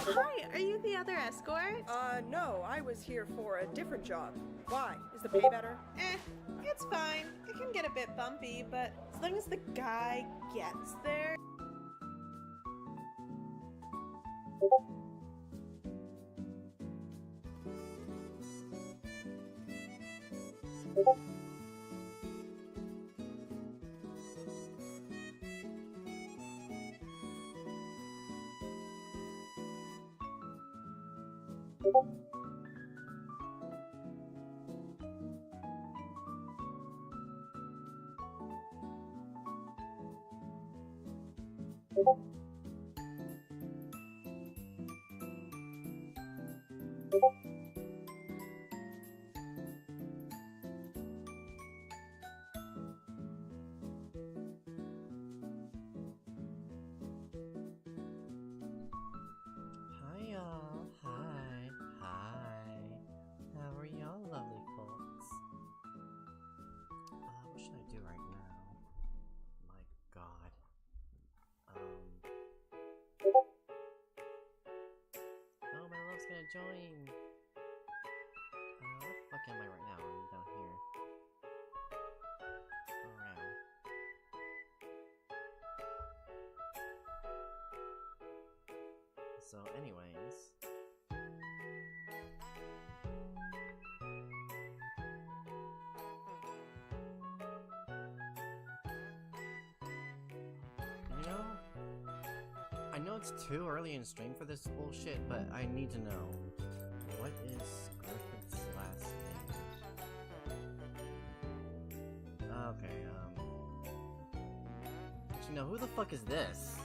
Hi, are you the other escort? No, I was here for a different job. Why? Is the pay better? It's fine. It can get a bit bumpy, but as long as the guy gets there. Hi y'all, hi. How are y'all lovely folks? What should I do right now? My god. Oh, my love's gonna join! Where the fuck am I right now? I'm down here. Around. So anyways, I know it's too early in stream for this bullshit, but I need to know, what is Griffith's last name? Okay, actually no, who the fuck is this?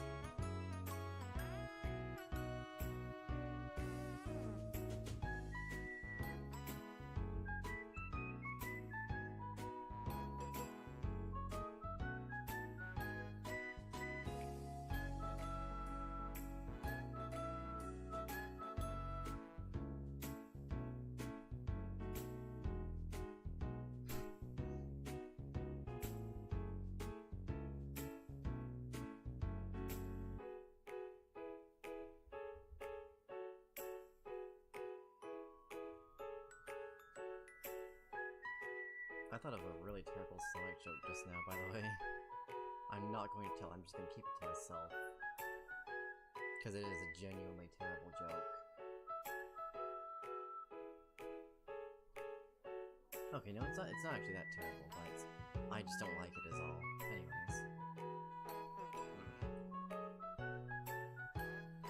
I thought of a really terrible Sonic joke just now, by the way. I'm not going to tell, I'm just going to keep it to myself. Because it is a genuinely terrible joke. Okay, no, it's not actually that terrible, but I just don't like it as all. Anyways.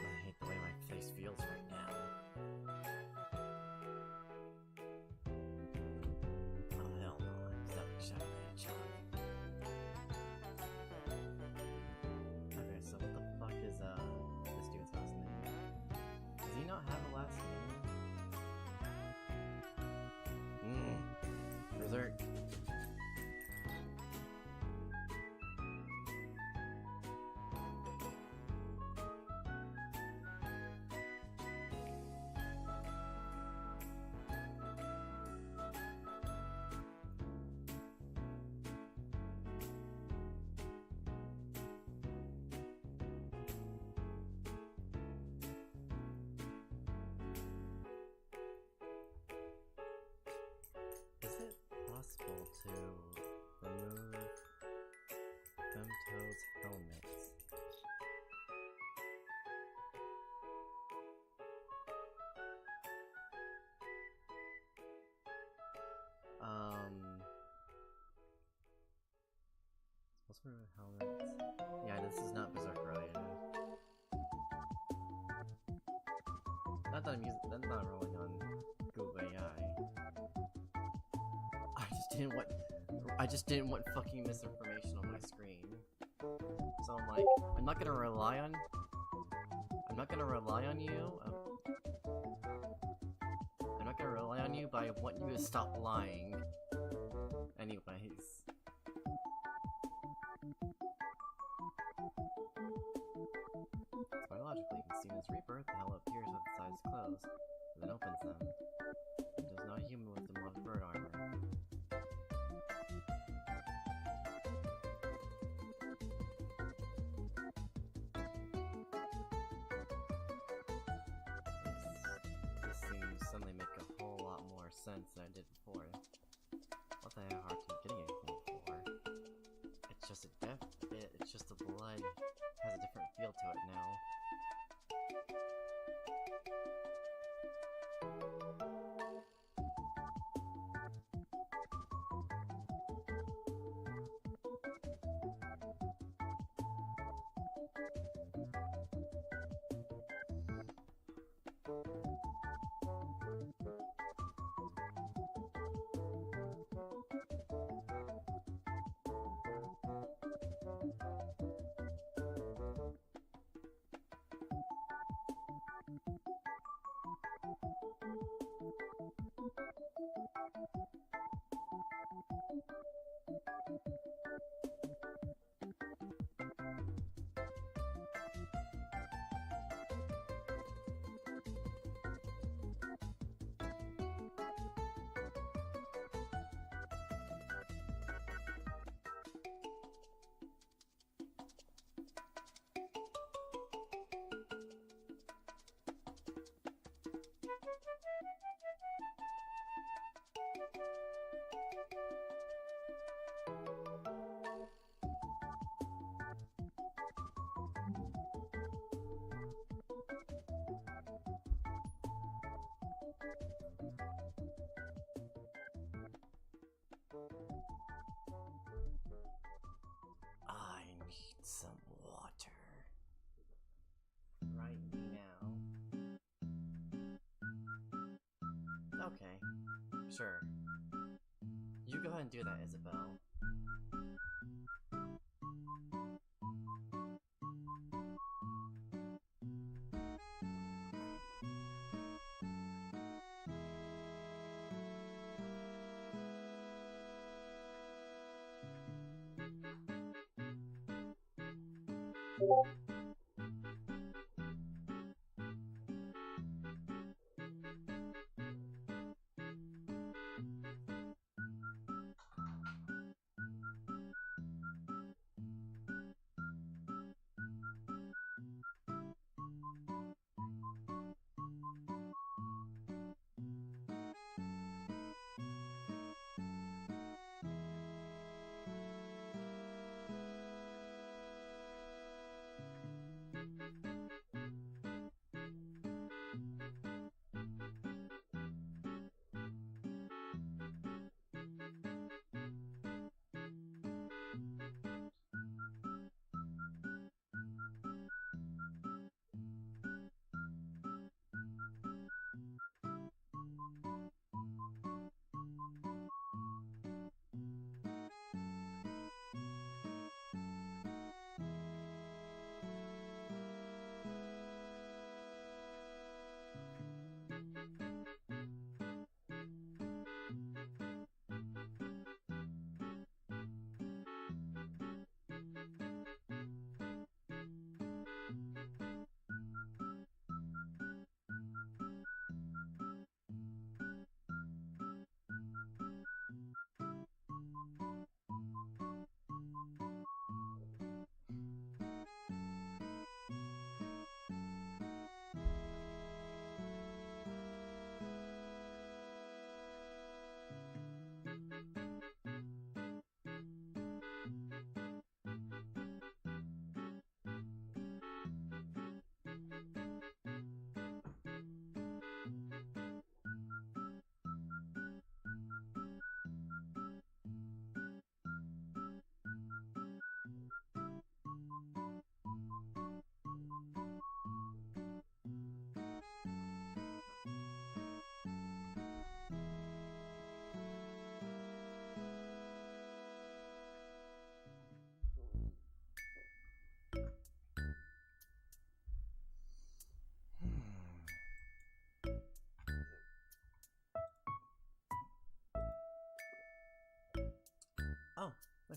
I hate the way my face feels right now. Oh, hell no, I'm stuck Shadow Hedgehog. Okay, so what the fuck is, this dude's last name? Does he not have a last name? Berserk. possible to remove Femto's helmet. What's for helmets? Yeah, this is not Berserk related. Not that I'm using, that's not rolling on Google AI. I just didn't want fucking misinformation on my screen. So I'm like, I'm not gonna rely on you. I'm not gonna rely on you, but I want you to stop lying. Anyways. Biologically, as soon as rebirth, the hell appears with its eyes closed, and then opens them. It is not a human with demonic bird armor. This seems to suddenly make a whole lot more sense than it did before. What the hell hard time getting anything for? It's just it's just the blood has a different feel to it now. I need some water. Right now. Okay. Sure. You go ahead and do that, Isabel.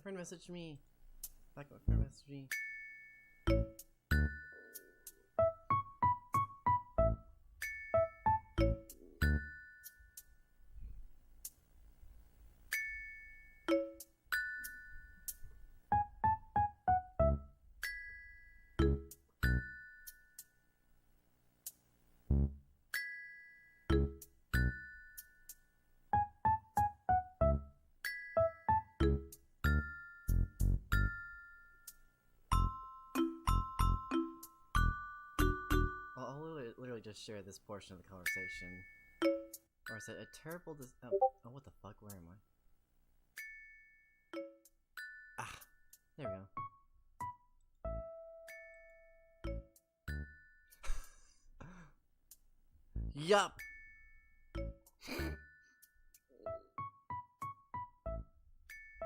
friend messaged me. My friend messaged me. Literally just share this portion of the conversation. Or is it a terrible oh, what the fuck? Where am I? Ah, there we go. Yup!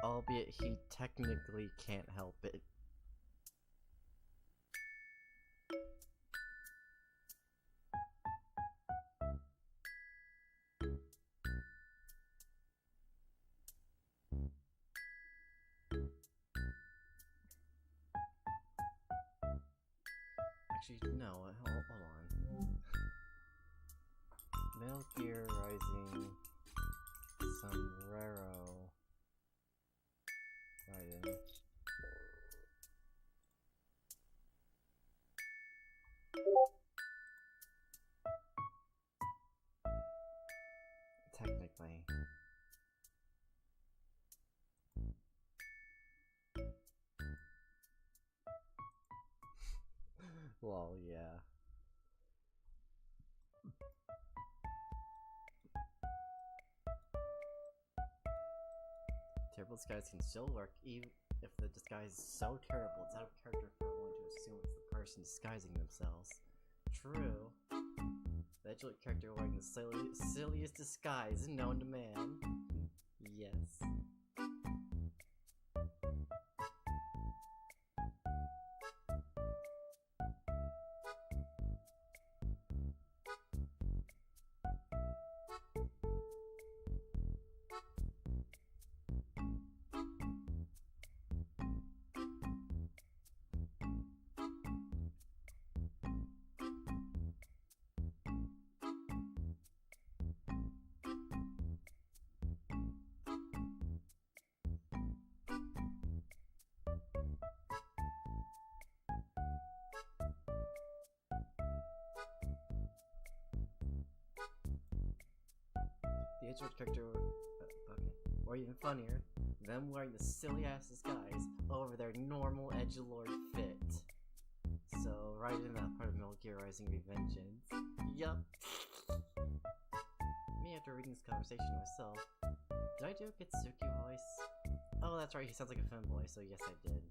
Albeit he technically can't help it. Actually, no, hold on. Metal Gear Rising Sombrero Raiden. Technically. Lol, yeah. Terrible disguise can still work even if the disguise is so terrible it's out of character for everyone to assume it's the person disguising themselves. True. The edgelord character wearing the silliest disguise known to man. Yes. The edgelord character, okay, or even funnier, them wearing the silly ass disguise over their normal edgelord fit. So, right in that part of Metal Gear Rising Revengeance. Yup. Me after reading this conversation myself. Did I do a Kitsuki voice? Oh, that's right, he sounds like a femboy, so yes I did.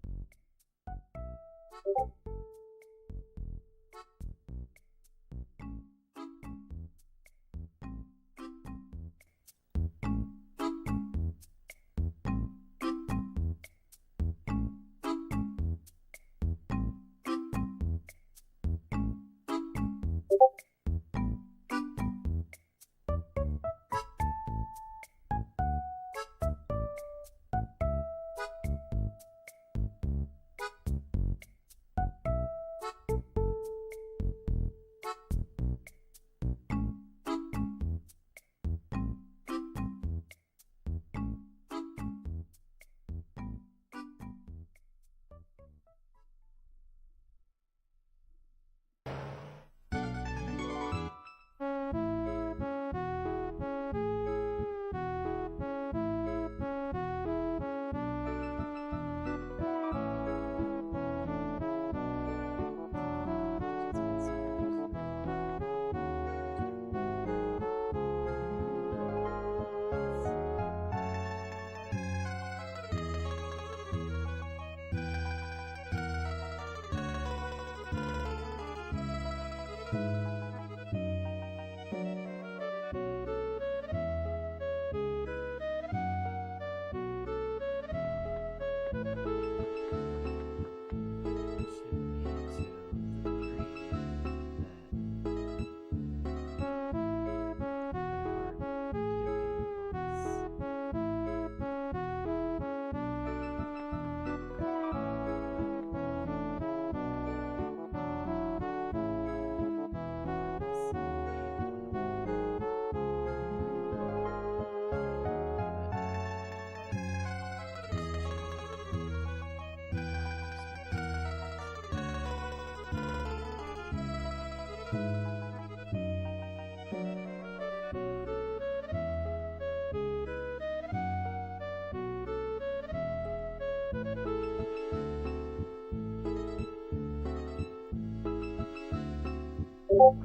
I get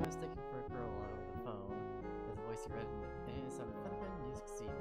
mistaken for a girl over the phone. His voice you read and it sounded kind of fun and you succeeded.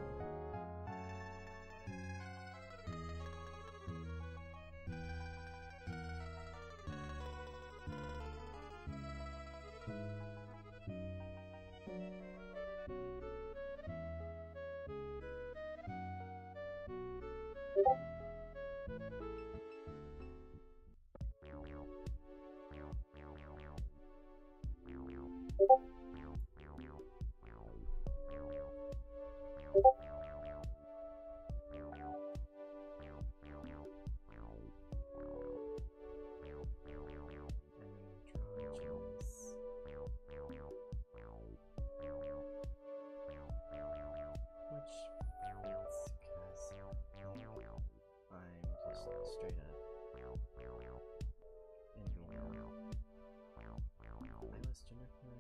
Straight up. I was Jennifer.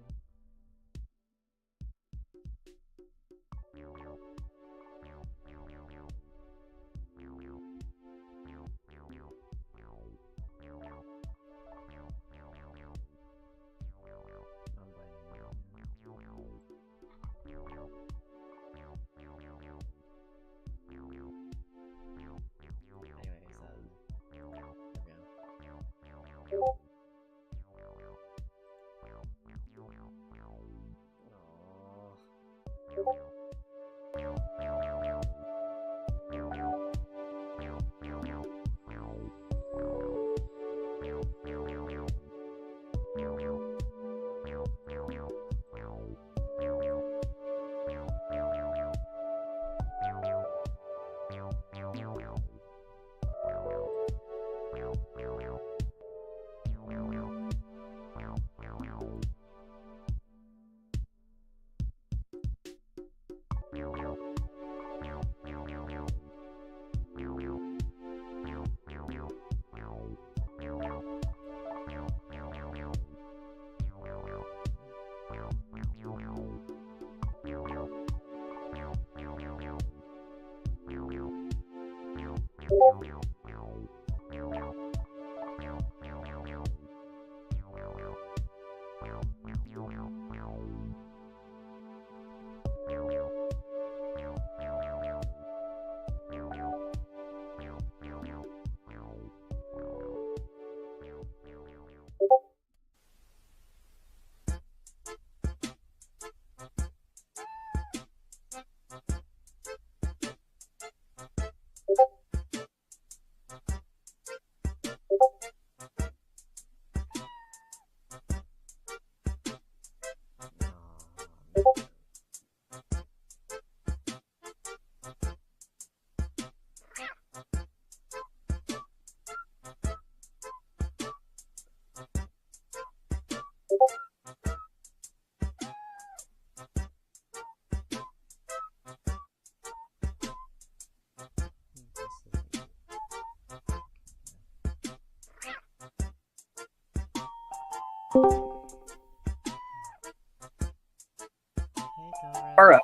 Alright.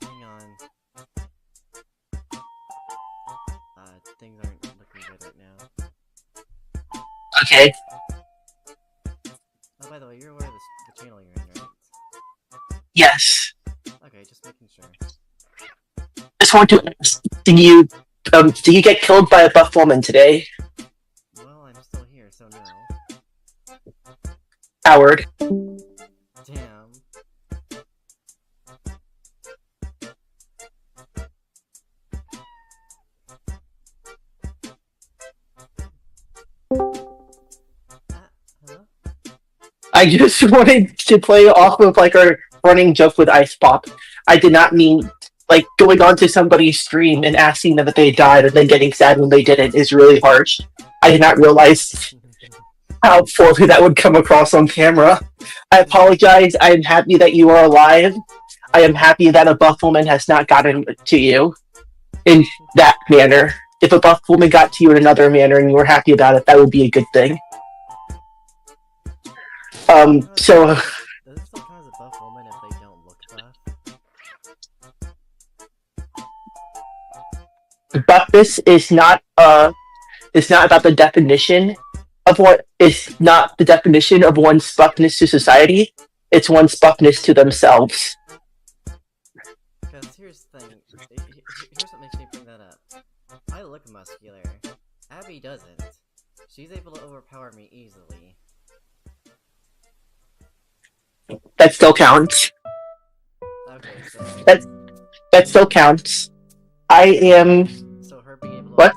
Hang on. Things aren't looking good right now. Okay. Oh, by the way, you're aware of the channel you're in, right? Yes. Okay, just making sure. Just want to ask, did you get killed by a buff woman today? Well, I'm still here, so no. Howard. Damn. Hello? I just wanted to play off of like our running joke with Ice Pop. I did not mean like going onto somebody's stream and asking them that they died and then getting sad when they didn't is really harsh. I did not realize how poorly that would come across on camera. I apologize. I am happy that you are alive. I am happy that a buff woman has not gotten to you in that manner. If a buff woman got to you in another manner and you were happy about it, that would be a good thing. So Does it still count as a buff woman if they don't look buff? buffness is not about the definition of what is not the definition of one's buffness to society. It's one's buffness to themselves. Because here's the thing. Here's what makes me bring that up. I look muscular. Abby doesn't. She's able to overpower me easily. That still counts. Okay, so That still counts. I am. so her being able to What?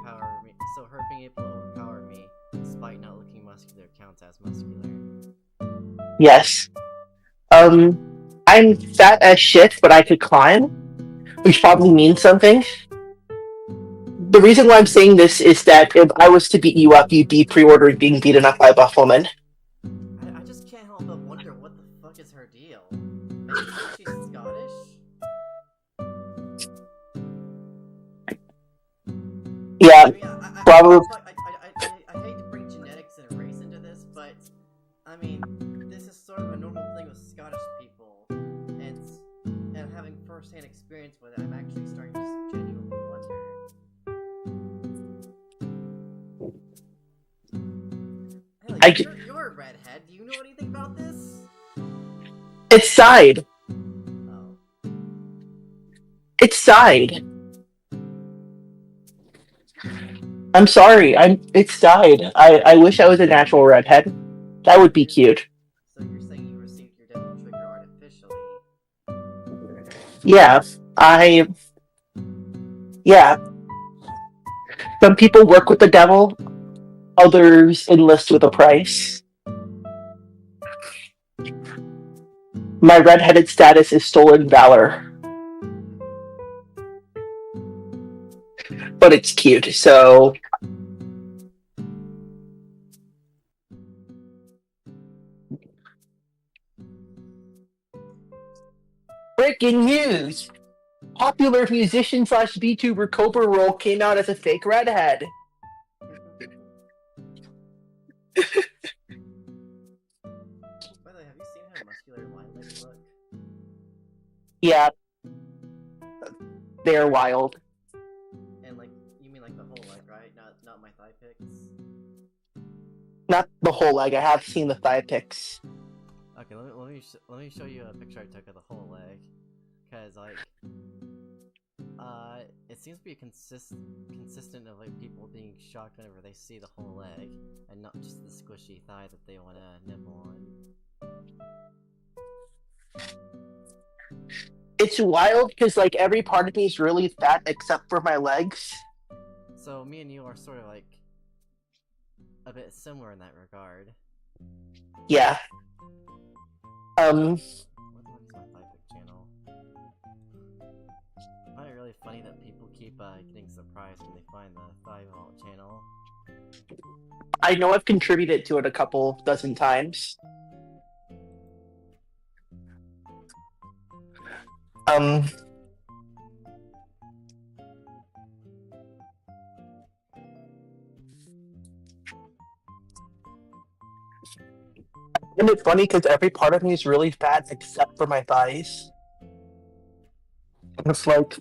overpower me despite not looking muscular counts as muscular. Yes. I'm fat as shit, but I could climb, which probably means something. The reason why I'm saying this is that if I was to beat you up, you'd be pre-ordering being beaten up by a buff woman. I just can't help but wonder what the fuck is her deal. Maybe she's Scottish? Yeah, I mean, probably. I hate to bring genetics and race into this, but I mean, this is sort of a normal thing with Scottish people, and having first-hand experience with it, I'm actually starting to genuinely wonder. Hell, you're a redhead. Do you know anything about this? It's side. Oh. It's side. I'm sorry. It's side. I wish I was a natural redhead. That would be cute. So you're saying you received your devil trigger artificially? Yeah. Yeah. Some people work with the devil. Others enlist with a price. My redheaded status is stolen valor. But it's cute, so. Breaking news! Popular musician slash VTuber Cobra Roll came out as a fake redhead. By the way, have you seen how muscular line legs look? Yeah. They're wild. And like, you mean like the whole leg, right? Not my thigh pics? Not the whole leg, I have seen the thigh pics. Okay, let me show you a picture I took of the whole leg. Cause like, it seems to be consistent of like people being shocked whenever they see the whole leg, and not just the squishy thigh that they want to nibble on. It's wild because like every part of me is really fat except for my legs. So me and you are sort of like a bit similar in that regard. Yeah. What the fuck is my thigh pic channel? I find it really funny that people keep getting surprised when they find the thigh vault channel. I know I've contributed to it a couple dozen times. Isn't it funny because every part of me is really fat except for my thighs? And it's like,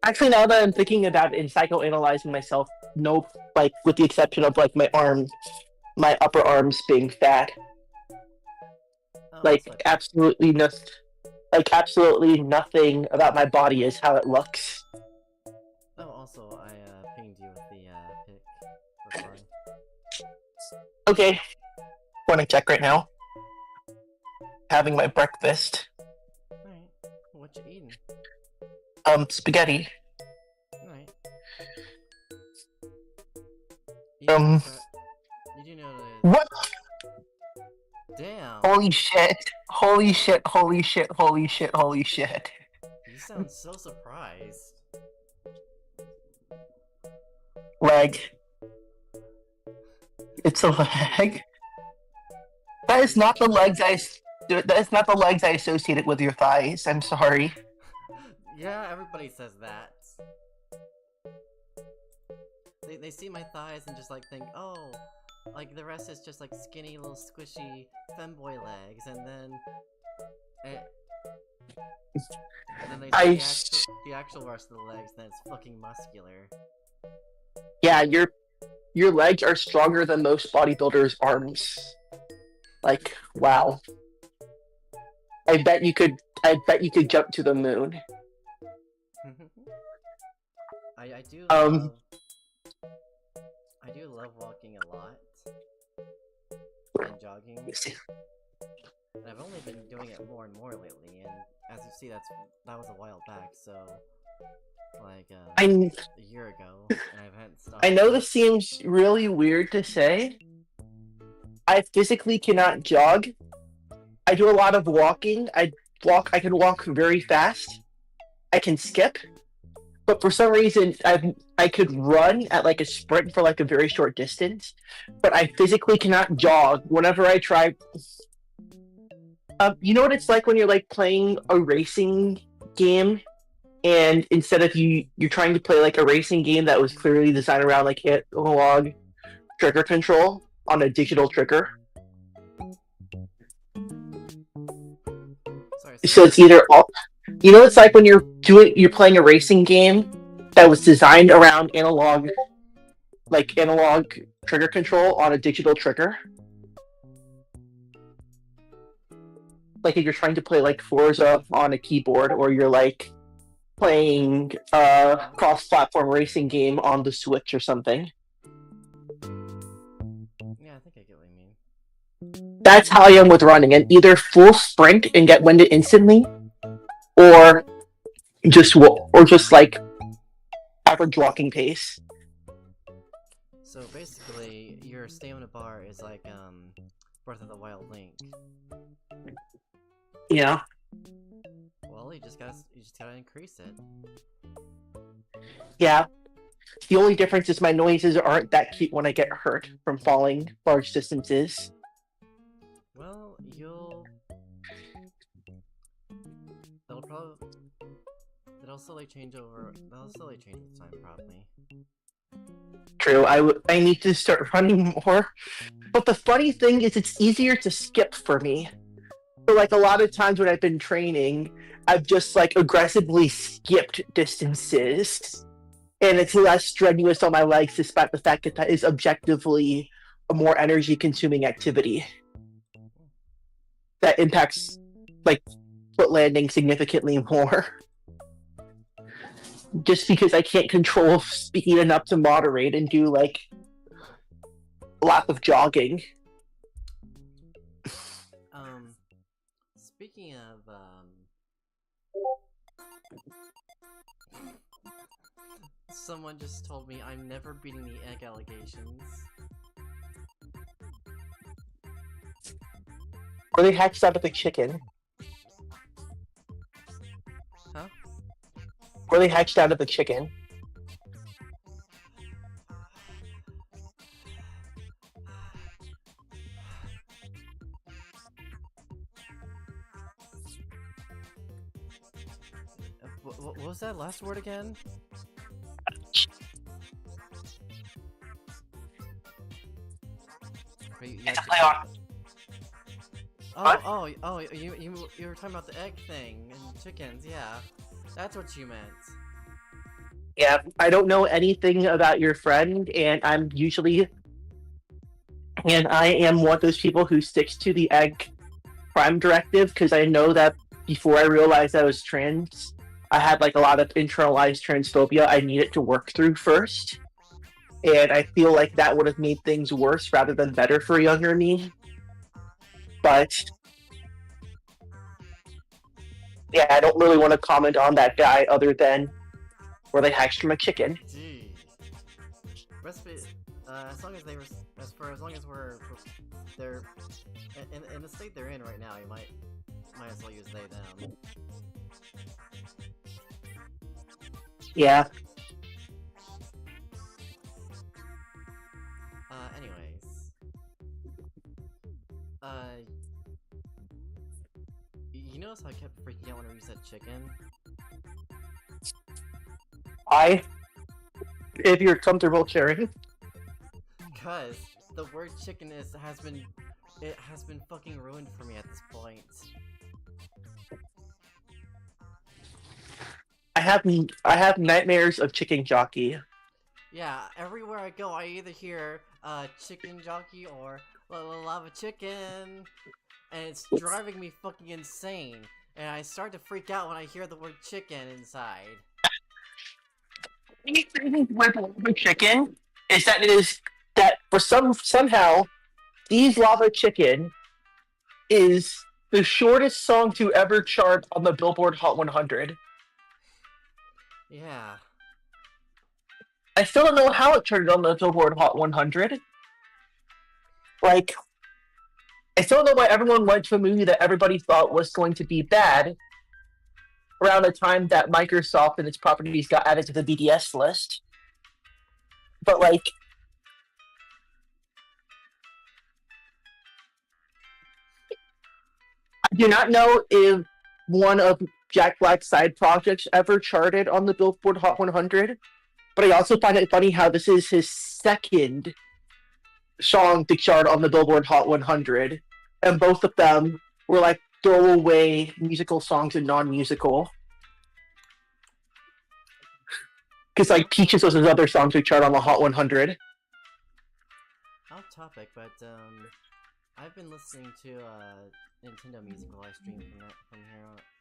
actually, now that I'm thinking about it and psychoanalyzing myself, no, like with the exception of like my upper arms being fat, Oh, like that's absolutely absolutely nothing about my body is how it looks. Oh, also, I pinged you with the pic reply. Okay, want to check right now. Having my breakfast. Alright, what you eating? Spaghetti. Alright. You do know that. What? Damn! Holy shit! Holy shit! Holy shit! Holy shit! Holy shit! You sound so surprised. leg. It's a leg. That is not the legs that is not the legs I associated with your thighs. I'm sorry. Yeah, everybody says that. They see my thighs and just like think, oh, like the rest is just like skinny little squishy femboy legs, and then they see the actual rest of the legs, and it's fucking muscular. Yeah, your legs are stronger than most bodybuilders' arms. Like, wow. I bet you could jump to the moon. I do Um I do love walking a lot and jogging. And I've only been doing it more and more lately, and as you see, that was a while back, so like a year ago, and I haven't stopped. I know this seems really weird to say. I physically cannot jog. I do a lot of walking. I can walk very fast. I can skip. But for some reason, I could run at like a sprint for like a very short distance, but I physically cannot jog. Whenever I try, you know what it's like when you're like playing a racing game, and instead of you're trying to play like a racing game that was clearly designed around like analog trigger control on a digital trigger. Sorry. So it's either all. You know, it's like when you're playing a racing game that was designed around analog trigger control on a digital trigger. Like if you're trying to play like Forza on a keyboard, or you're like playing a cross-platform racing game on the Switch or something. Yeah, I think I get what you mean. That's how I am with running, and either full sprint and get winded instantly, or just like average walking pace. So basically, your stamina bar is like Breath of the Wild Link. Yeah. Well, you just gotta increase it. Yeah. The only difference is my noises aren't that cute when I get hurt from falling large distances. Well, that'll slowly change with time, probably. True, I need to start running more. But the funny thing is, it's easier to skip for me. So, like, a lot of times when I've been training, I've just, like, aggressively skipped distances. And it's less strenuous on my legs, despite the fact that is objectively a more energy-consuming activity. That impacts, like, foot landing significantly more. Just because I can't control speed enough to moderate and do, like, a lot of jogging. Speaking of, someone just told me I'm never beating the egg allegations. Or they hatched out of the chicken. Huh? Or they hatched out of the chicken. What was that last word again? It's a play on. You were talking about the egg thing and chickens, yeah. That's what you meant. Yeah, I don't know anything about your friend, and I am one of those people who sticks to the egg prime directive, because I know that before I realized I was trans, I had like a lot of internalized transphobia I needed to work through first. And I feel like that would have made things worse rather than better for younger me. But yeah, I don't really want to comment on that guy other than where they hatched from a chicken. Gee. As long as they're in the state they're in right now, you might as well use they them. Yeah. You notice how I kept freaking out whenever you said chicken? If you're comfortable sharing. Cause the word chicken has been fucking ruined for me at this point. I have nightmares of chicken jockey. Yeah, everywhere I go, I either hear chicken jockey or lava chicken, and it's driving me fucking insane. And I start to freak out when I hear the word chicken inside. The thing with lava chicken is that somehow these lava chicken is the shortest song to ever chart on the Billboard Hot 100. Yeah. I still don't know how it charted on the Billboard Hot 100. Like, I still don't know why everyone went to a movie that everybody thought was going to be bad around the time that Microsoft and its properties got added to the BDS list. But, like, I do not know if one of Jack Black's side projects ever charted on the Billboard Hot 100, but I also find it funny how this is his second song to chart on the Billboard Hot 100, and both of them were like throwaway musical songs and non-musical. Because like Peaches was his other song to chart on the Hot 100. Off topic, but I've been listening to Nintendo music while I stream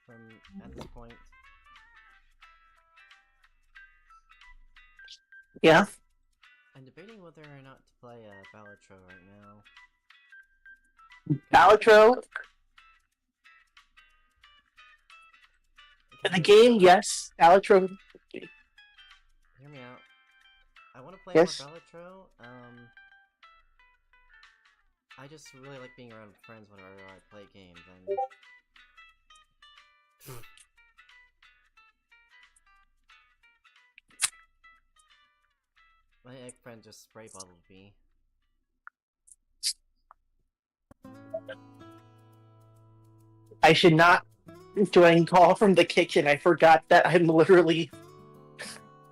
from at this point. Yeah. I'm debating whether or not to play Ballatro right now. Ballatro? In the game, yes. Ballatro. Hear me out. I want to play Yes. more Ballatro. I just really like being around friends whenever I play games, and my ex-friend just spray bottled me. I should not join call from the kitchen. I forgot that I'm literally...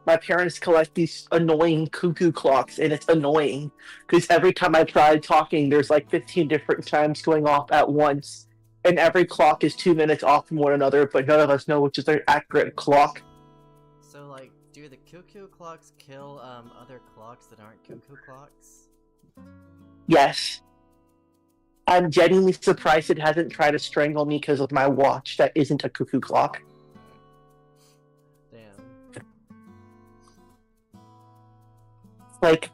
My parents collect these annoying cuckoo clocks, and it's annoying. Because every time I try talking, there's like 15 different chimes going off at once. And every clock is 2 minutes off from one another, but none of us know which is their accurate clock. So, like, do the cuckoo clocks kill other clocks that aren't cuckoo clocks? Yes. I'm genuinely surprised it hasn't tried to strangle me because of my watch that isn't a cuckoo clock. Damn. Like,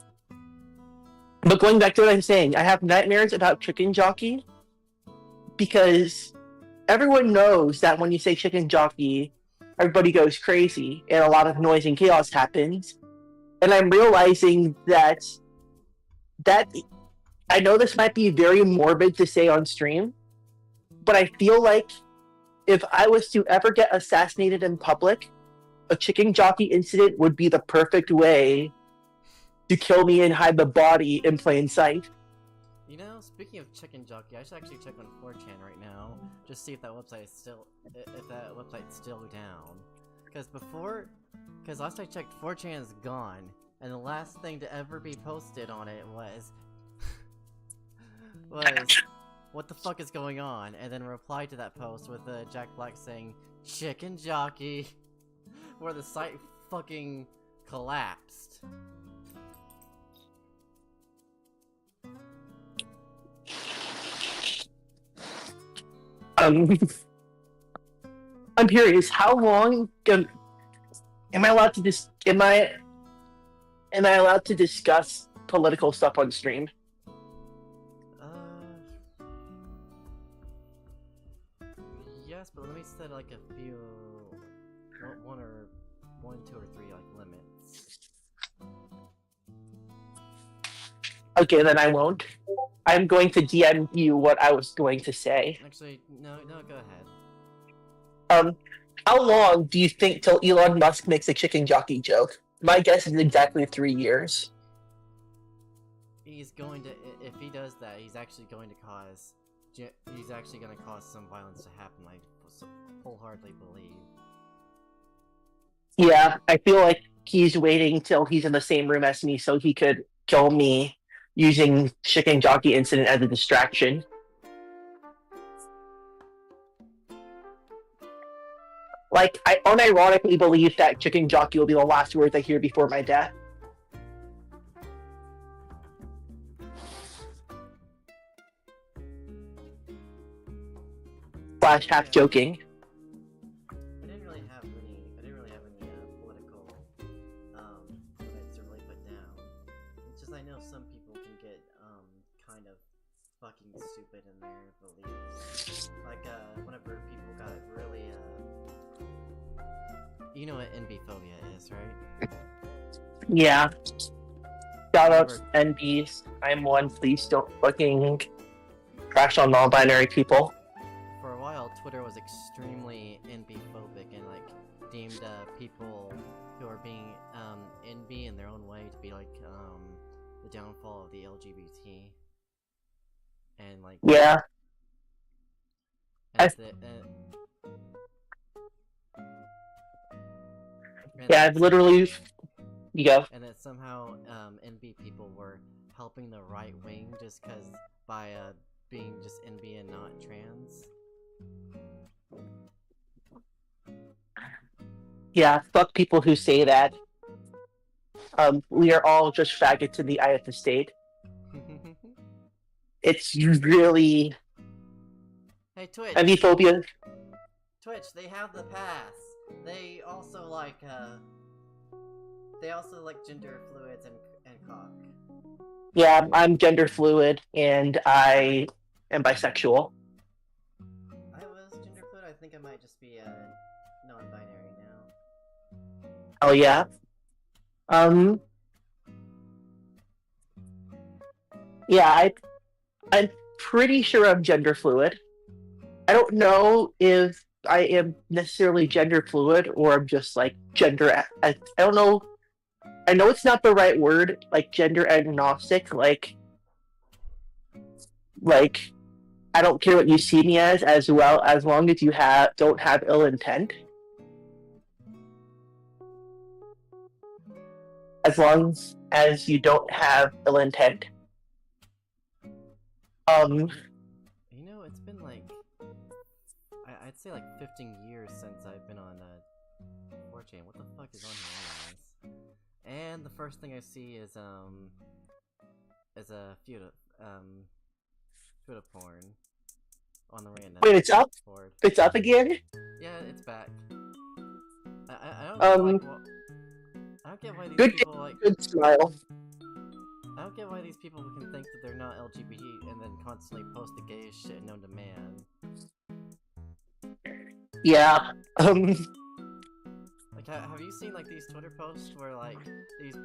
but going back to what I'm saying, I have nightmares about chicken jockey because everyone knows that when you say chicken jockey, everybody goes crazy and a lot of noise and chaos happens. And I'm realizing that I know this might be very morbid to say on stream, but I feel like if I was to ever get assassinated in public, a chicken jockey incident would be the perfect way to kill me and hide the body in plain sight. You know, speaking of chicken jockey, I should actually check on 4chan right now, just see if that website's still down. Because last I checked, 4chan is gone, and the last thing to ever be posted on it was what the fuck is going on? And then replied to that post with Jack Black saying chicken jockey, where the site fucking collapsed. I'm curious, how long am I allowed to am I allowed to discuss political stuff on stream? Yes, but let me set like a few, one, two, or three like limits. Okay, then I won't. I'm going to DM you what I was going to say. Actually, no, go ahead. How long do you think till Elon Musk makes a chicken jockey joke? My guess is exactly 3 years. He's going to, if he does that, he's actually going to cause he's actually gonna cause some violence to happen. I wholeheartedly believe. Yeah, I feel like he's waiting till he's in the same room as me so he could kill me using chicken jockey incident as a distraction. Like, I unironically believe that chicken jockey will be the last words I hear before my death. Slash half joking. I didn't really have any political limits to really put down. It's just I know some people can get kind of fucking stupid in their beliefs. Like whenever people got really you know what NB phobia is, right? Yeah. Shoutouts, NBs. I'm one. Please don't fucking crash on non-binary people. For a while, Twitter was extremely NB-phobic and like deemed people who are being NB in their own way to be like the downfall of the LGBT. And like Yeah. Yeah, I've literally. You go. And that somehow NB people were helping the right wing just because by being just NB and not trans. Yeah, fuck people who say that. We are all just faggots in the eye of the state. It's really. Hey, Twitch! Phobia. Twitch, they have the pass. They also like gender fluids and cock. Yeah, I'm gender fluid and I am bisexual. I was gender fluid. I think I might just be non-binary now. Oh yeah. Yeah, I'm pretty sure I'm gender fluid. I don't know if I am necessarily gender fluid or I'm just like gender. I don't know. I know it's not the right word, like gender agnostic. Like I don't care what you see me as well, as long as you don't have ill intent. As long as you don't have ill intent. You know, it's been like I'd say like 15 years since I've been on 4chan. What the fuck is on here anyways? And the first thing I see is a feud porn on the random. Wait, it's up? Board. It's up again? Yeah, it's back. I don't get why these people like. Good smile. I don't get why these people can think that they're not LGBT and then constantly post the gayest shit known to man. Yeah. Like, have you seen like these Twitter posts where these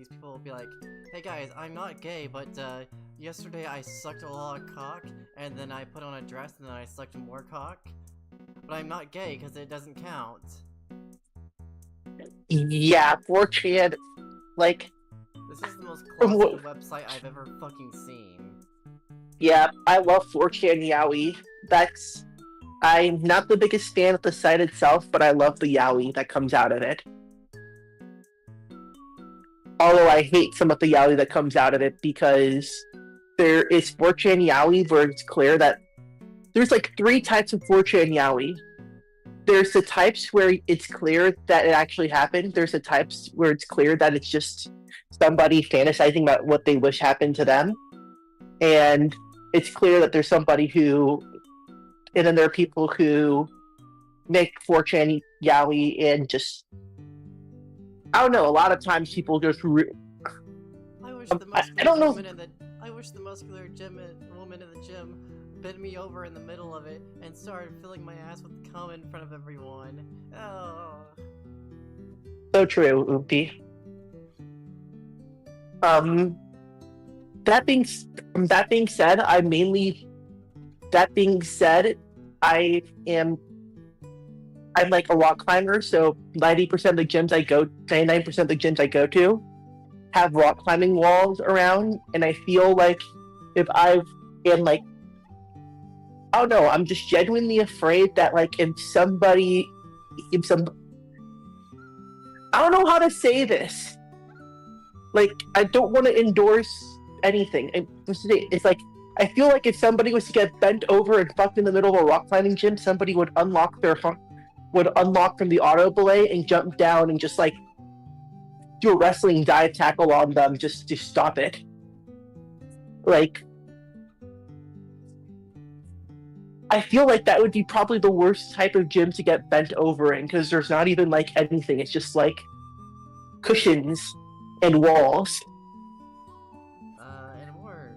people will be like, "Hey guys, I'm not gay, but yesterday I sucked a lot of cock, and then I put on a dress, and then I sucked more cock, but I'm not gay because it doesn't count." Yeah, 4chan, like. This is the most closeted website I've ever fucking seen. Yeah, I love 4chan Yaoi. I'm not the biggest fan of the site itself, but I love the yaoi that comes out of it. Although I hate some of the yaoi that comes out of it because there is 4chan yaoi where it's clear that there's like 3 types of 4chan yaoi. There's the types where it's clear that it actually happened. There's the types where it's clear that it's just somebody fantasizing about what they wish happened to them. And it's clear that there's somebody who... And then there are people who make 4chan yaoi and just... I don't know, a lot of times people just... I wish the muscular woman in the gym bent me over in the middle of it and started filling my ass with cum in front of everyone. Oh. So true, Oopie. That being said, I'm like a rock climber, so 99% of the gyms I go to have rock climbing walls around, and I feel like if I don't know. I'm just genuinely afraid that like if some I don't know how to say this. Like I don't want to endorse anything. It's like I feel like if somebody was to get bent over and fucked in the middle of a rock climbing gym, somebody would unlock from the auto belay and jump down and just like do a wrestling dive tackle on them just to stop it. Like I feel like that would be probably the worst type of gym to get bent over in because there's not even like anything. It's just like cushions and walls. And more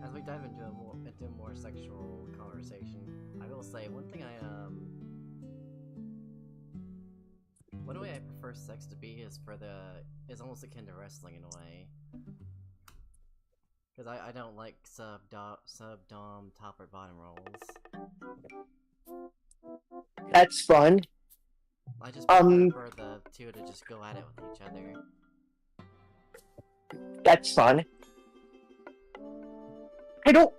as we dive into a more sexual conversation, I will say one thing one way I prefer sex to be is almost akin to wrestling in a way. Because I don't like sub-dom, top or bottom roles. That's fun. I just prefer the two to just go at it with each other. That's fun. I don't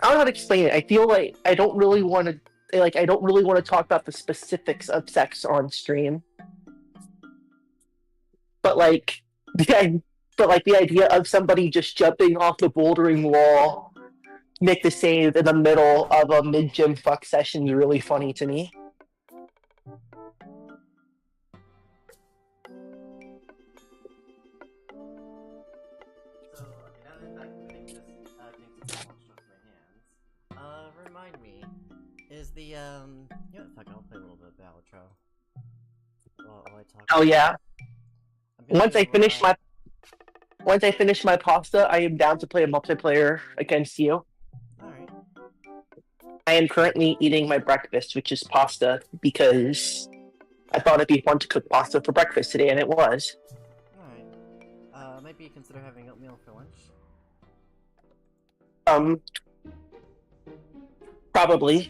know how to explain it. I feel like I don't really want to talk about the specifics of sex on stream. But the idea of somebody just jumping off the bouldering wall, make the save in the middle of a mid-gym fuck session is really funny to me. So, okay, now that I can think this off my hands, remind me, is the, you know what, fuck, I'll play a little bit of Balatro. While I talk. Oh yeah. Once I finish my pasta, I am down to play a multiplayer against you. Alright. I am currently eating my breakfast, which is pasta, because I thought it'd be fun to cook pasta for breakfast today, and it was. Alright. Maybe consider having oatmeal for lunch? Probably.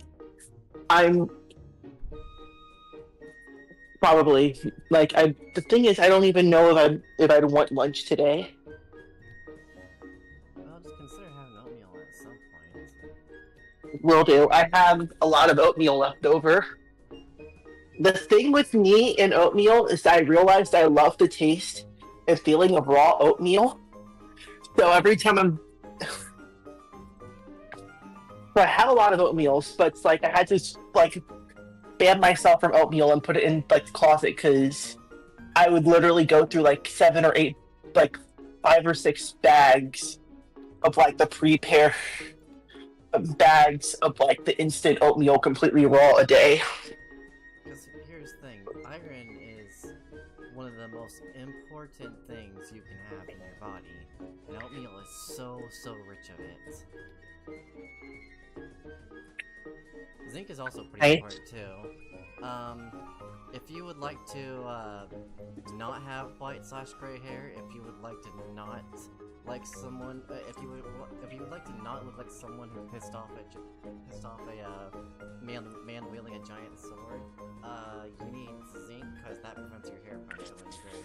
Probably. The thing is, I don't even know if I'd want lunch today. Well, just consider having oatmeal at some point. Will do. I have a lot of oatmeal left over. The thing with me and oatmeal is that I realized I love the taste and feeling of raw oatmeal. So every time I have a lot of oatmeals, but it's like I had to ban myself from oatmeal and put it in the closet because I would literally go through 7 or 8, 5 or 6 bags of the pre-pared bags of the instant oatmeal completely raw a day. Because here's the thing, iron is one of the most important things you can have in your body, and oatmeal is so rich of it. Zinc is also pretty important too. If you would like to not have white/gray hair, if you would like to not like someone, if you would like to not look like someone who pissed off a man wielding a giant sword, you need zinc because that prevents your hair from going gray.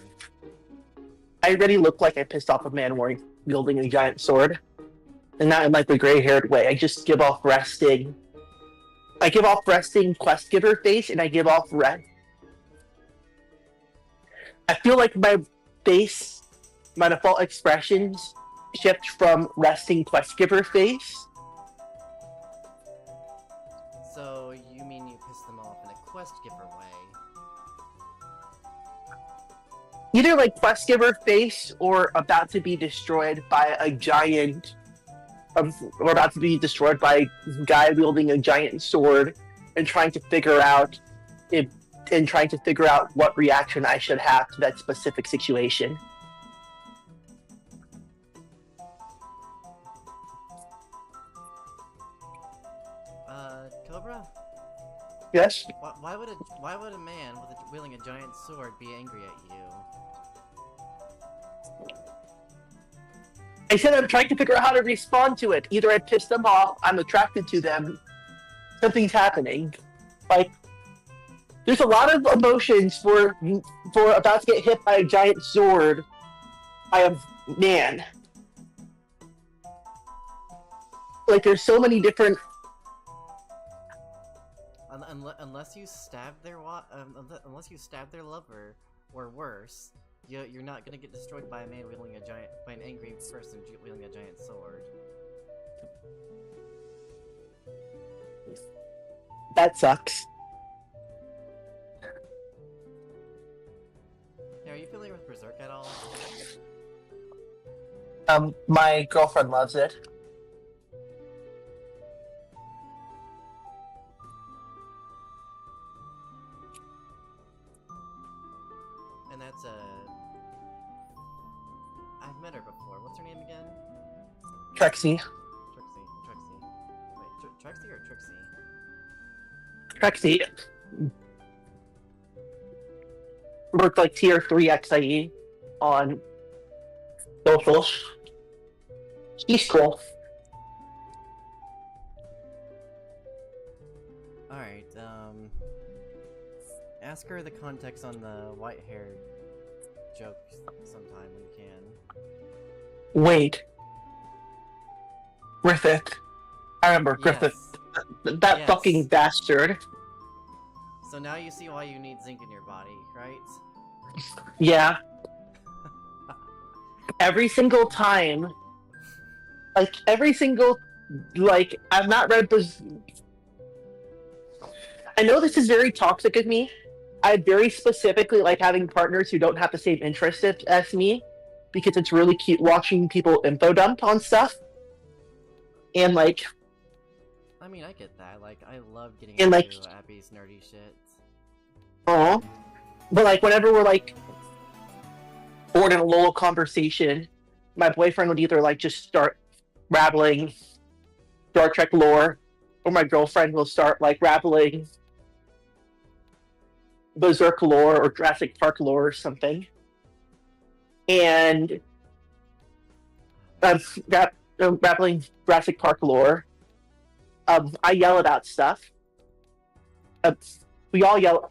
I already look like I pissed off a man wielding a giant sword, and not in the gray-haired way. I just give off resting. I give off resting quest giver face, and I give off I feel like my face, my default expressions shift from resting quest giver face. So you mean you piss them off in a quest giver way? Either quest giver face or about to be destroyed by a giant. We're about to be destroyed by a guy wielding a giant sword and trying to figure out what reaction I should have to that specific situation. Cobra? Yes? Why would a man wielding a giant sword be angry at you? I said I'm trying to figure out how to respond to it. Either I piss them off, I'm attracted to them, something's happening. There's a lot of emotions for about to get hit by a giant sword by a man. There's so many different unless you stab their unless you stab their lover or worse, you're not gonna get destroyed by a man wielding by an angry person wielding a giant sword. That sucks. Yeah, are you familiar with Berserk at all? My girlfriend loves it. And that's I've met her before. What's her name again? Trixie. Trixie. Wait, Trixie or Trixie? Trixie. Worked like tier 3 XIE on socials. She's cool. Alright, ask her the context on the white-haired joke sometime when you can. Wait. Griffith. I remember Griffith. Yes. That Yes. fucking bastard. So now you see why you need zinc in your body, right? Yeah. Every single time. Like, I've not read this. I know this is very toxic of me. I very specifically like having partners who don't have the same interests as me, because it's really cute watching people info dump on stuff. And, like... I mean, I get that. Like, I love getting And, into like- Abby's nerdy shit. Aw. But, like, whenever we're, like, bored in a little conversation, my boyfriend would either, like, just start rattling Star Trek lore, or my girlfriend will start, like, rattling Berserk lore or Jurassic Park lore or something. And rattling Jurassic Park lore. I yell about stuff. We all yell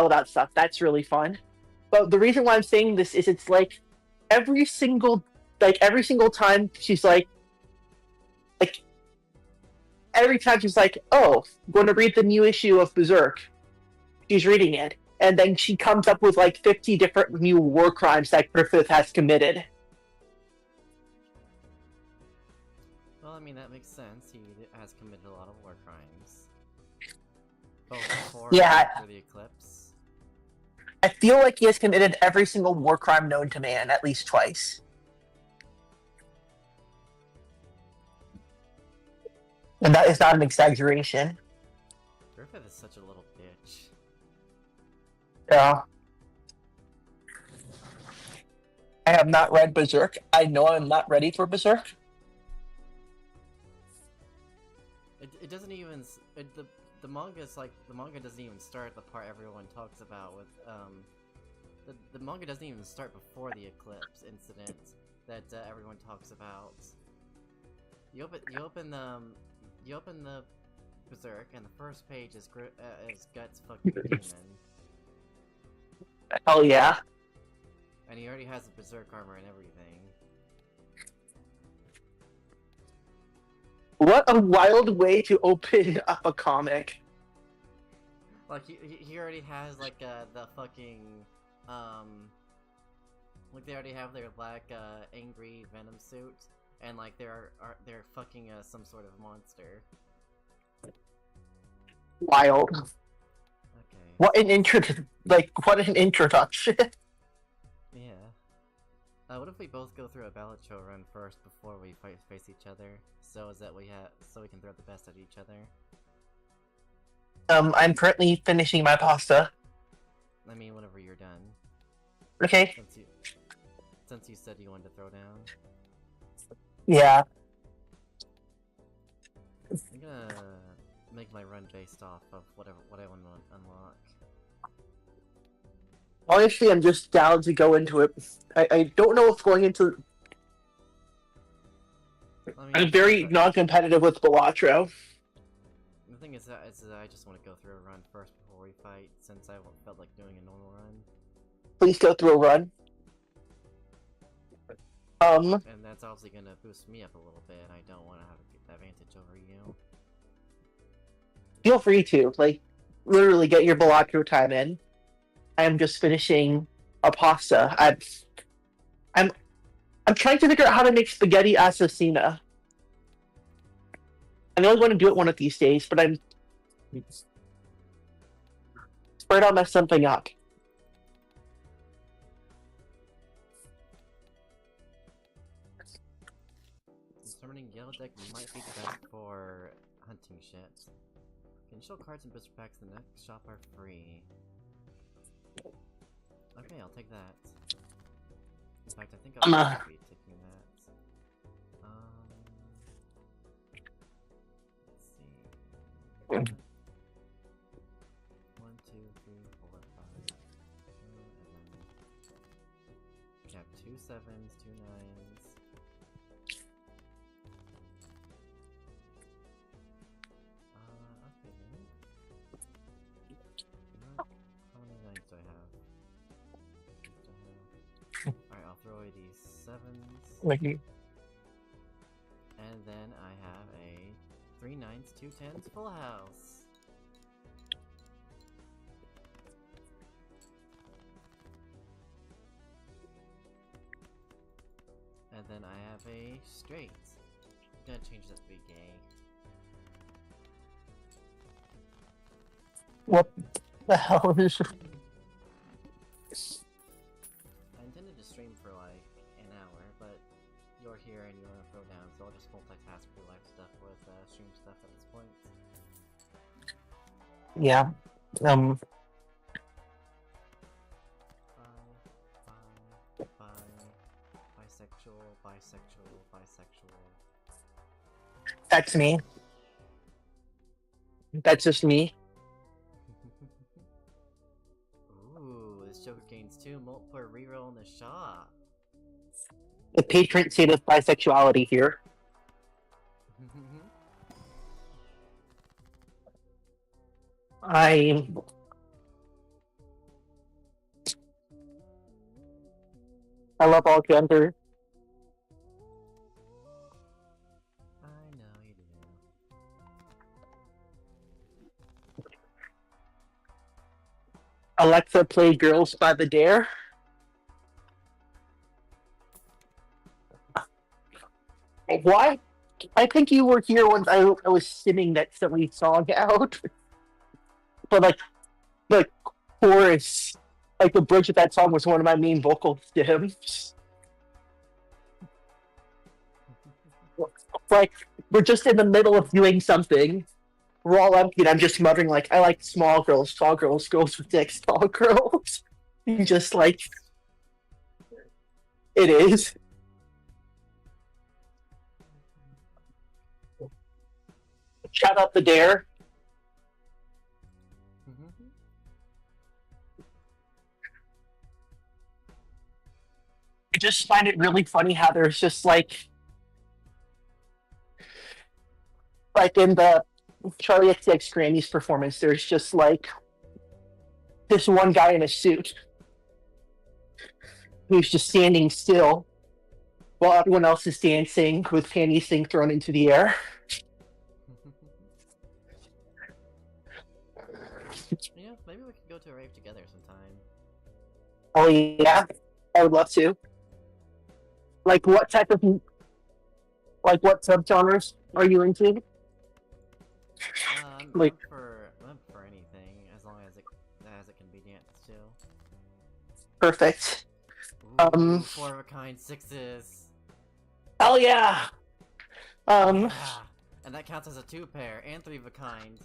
about stuff. That's really fun. But the reason why I'm saying this is it's like every single time she's like every time she's like, oh, I'm going to read the new issue of Berserk. She's reading it, and then she comes up with like 50 different new war crimes that Griffith has committed. Well, I mean, that makes sense. He has committed a lot of war crimes. Both before and after the eclipse. I feel like he has committed every single war crime known to man at least twice. And that is not an exaggeration. Griffith is such a little bitch. Yeah. I have not read Berserk. I know I'm not ready for Berserk. It doesn't even the manga is like the manga doesn't even start at the part everyone talks about with the manga doesn't even start before the eclipse incident that everyone talks about. You open the Berserk and the first page is Guts fucking a demon. Hell yeah. And he already has the Berserk armor and everything. What a wild way to open up a comic. Like he already has like the fucking like they already have their black angry Venom suit, and like they're fucking some sort of monster. Wild. Okay. What an introduction. Yeah. What if we both go through a ballot show run first before we face each other, so we can throw the best at each other? I'm currently finishing my pasta. I mean, whenever you're done. Okay. Since you said you wanted to throw down. Yeah. I'm gonna make my run based off of what I want to unlock. Honestly, I'm just down to go into it. I don't know if going into... I'm very non-competitive with Belatro. The thing is that I just want to go through a run first before we fight, since I felt like doing a normal run. Please go through a run. And that's obviously gonna boost me up a little bit, and I don't want to have the advantage over you. feel free to literally get your Bellagio time in. I'm just finishing a pasta. I'm I'm trying to figure out how to make spaghetti assassina. I know I want to do it one of these days, but I'm afraid I'll mess something up. Determining yellow deck might be the best for hunting shit. Initial cards and booster packs in the next shop are free. Okay, I'll take that. In fact, I think I'll be taking that. Let's see. 1, 2, 3, 4, 5. We have 2 7s, 2 9s. Okay then. How many 9s do I have? Alright, I'll throw away these 7s. And then I have a 3 9s, 2 10s full house. And then I have a straight. I'm gonna change that to be gay. What the hell is I intended to stream for like an hour, but you're here and you want to throw down, so I'll just multitask real life stuff with stream stuff at this point. Yeah. Bisexual. That's me. That's just me. Ooh, this Joker gains 2 multiple reroll in the shop. The patron saint of bisexuality here. I love all gender. I know you do. Alexa, play Girls by the Dare. Why? I think you were here when I was singing that silly song out. But the chorus, the bridge of that song was one of my main vocal stems. We're just in the middle of doing something. We're all empty, and I'm just muttering I like small girls, tall girls, girls with dicks, tall girls. Just it is. Shout out the Dare. I just find it really funny how there's just in the Charlie XCX Grammys performance, there's just this one guy in a suit who's just standing still while everyone else is dancing with panties being thrown into the air. Yeah, maybe we could go to a rave together sometime. Oh yeah, I would love to. What type of what subgenres are you into? I'm for anything, as long as it can be danced to. Perfect. Ooh, 4 of a kind 6s. Hell yeah. Yeah. And that counts as a 2 pair and 3 of a kind.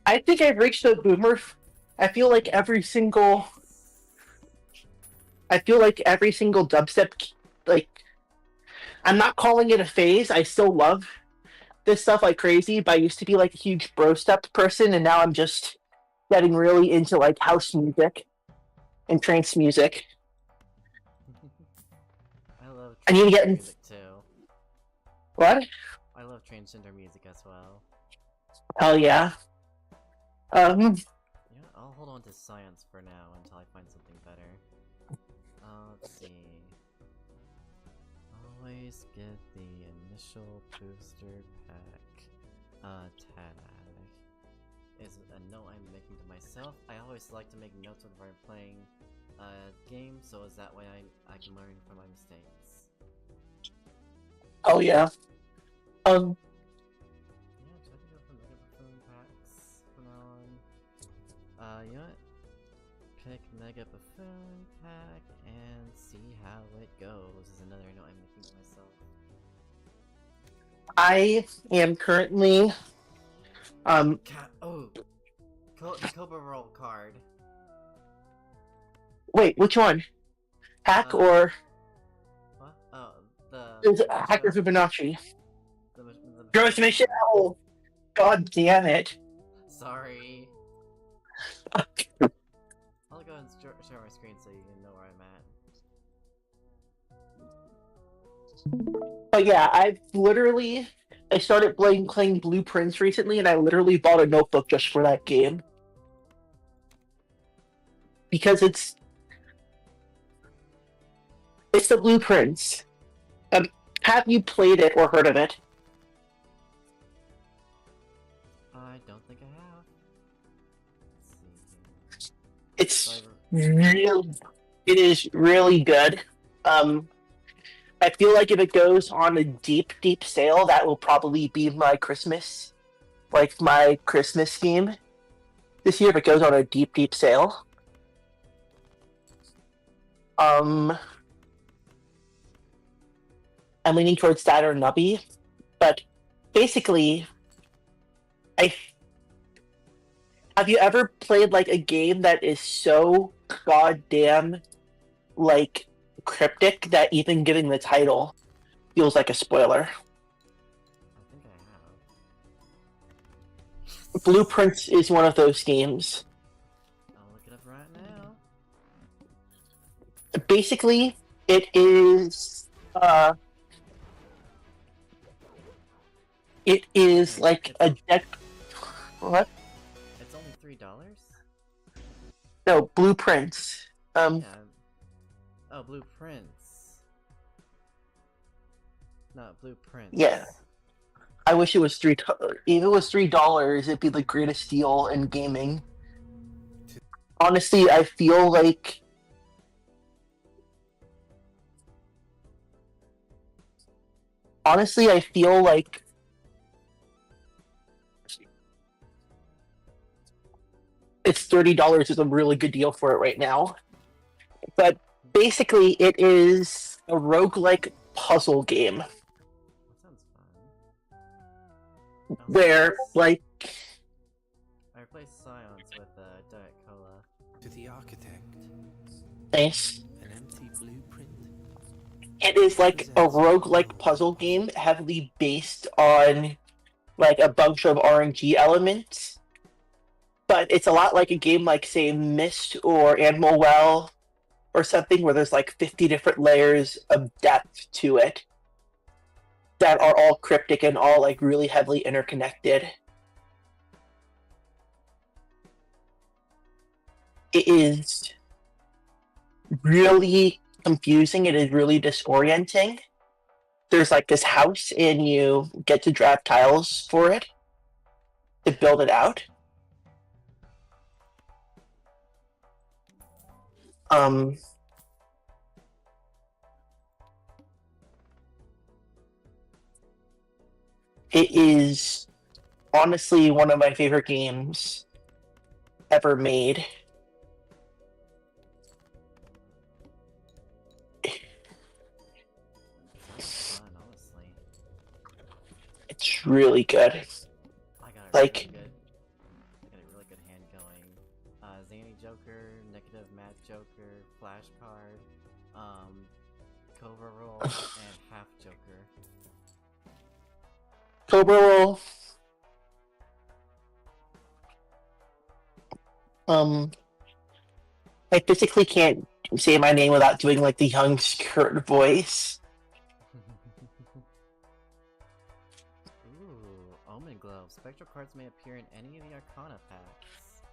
I think I've reached a boomer. I feel like every single dubstep, I'm not calling it a phase. I still love this stuff like crazy, but I used to be a huge bro step person, and now I'm just getting really into house music and trance music. I love transgender music too. What? I love transgender music as well. Hell yeah. Yeah, I'll hold on to science for now until I find something better. Let's see. Always please get the initial booster pack tag. Is a note I'm making to myself. I always like to make notes whenever I'm playing a game, so is that way I can learn from my mistakes. Oh yeah. Yeah, try to go for Mega Buffoon packs from now on. You know what? Pick Mega Buffoon pack and see how it goes is another note I'm making to myself. I am currently The Cobra Roll card. wait, which one? Hack or What? Oh, is it Hack or Fibonacci? The Gross Michelle! God damn it. Sorry. I'll go and share my screen so you can know where I'm at. But yeah, I started playing Blueprints recently, and I literally bought a notebook just for that game. Because it's the Blueprints. Have you played it or heard of it? I don't think I have. Let's see here. It's it is really good. I feel like if it goes on a deep, deep sale, that will probably be my Christmas game this year. If it goes on a deep, deep sale, I'm leaning towards that or Nubby, but basically, have you ever played like a game that is so goddamn like cryptic that even giving the title feels like a spoiler? I think I have. Blueprints is one of those games. I'll look it up right now. Basically, it is like a deck. What? It's only $3? No, Blueprints. Yeah. Oh, Blueprints. Not Blueprints. Yeah. I wish it was $3. If it was $3, it'd be the greatest deal in gaming. Honestly, I feel like it's $30 is a really good deal for it right now. But basically, it is a roguelike puzzle game That sounds fun. where, like, I replaced Scions with Diet Cola. To the architect, nice. an empty blueprint. It is like a roguelike puzzle game heavily based on like a bunch of RNG elements. But it's a lot like a game like, say, Myst or Animal Well or something where there's like 50 different layers of depth to it that are all cryptic and all like really heavily interconnected. It is really confusing. It is really disorienting. There's like this house and you get to draft tiles for it to build it out. It is honestly one of my favorite games ever made. Fun, honestly. It's really good. I got Like, a really good hand going. Zany Joker, Negative Mad Joker, Flashcard, Cobra Roll, and Half Joker. Cobra Roll. I physically can't say my name without doing like the young skirt voice. Ooh, Omen Glove. Spectral cards may appear in any of the Arcana packs.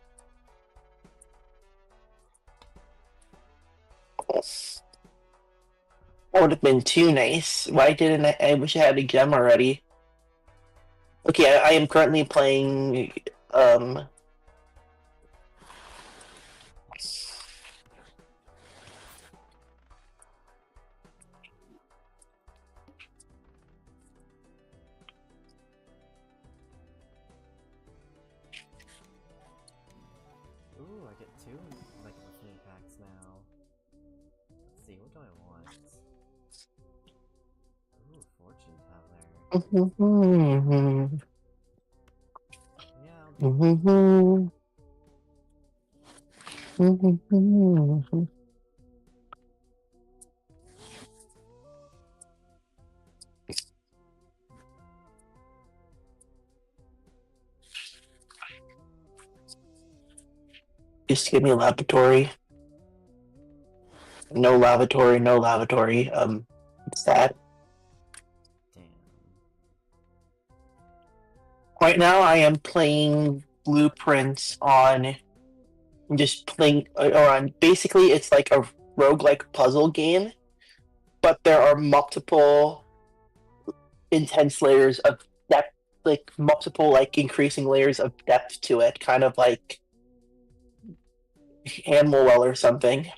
would have been too nice. Why didn't I wish I had a gem already. Okay, I am currently playing Ooh, I get 2 Mega Machine packs now. Let's see, what do I want? Ooh, Fortune Teller. Yeah, I'll do just give me a lavatory. No lavatory, no lavatory. What's that? Damn. Right now I am playing blueprints on just playing or on basically it's like a roguelike puzzle game, but there are multiple intense layers of depth, like multiple like increasing layers of depth to it, kind of like Animal Well or something.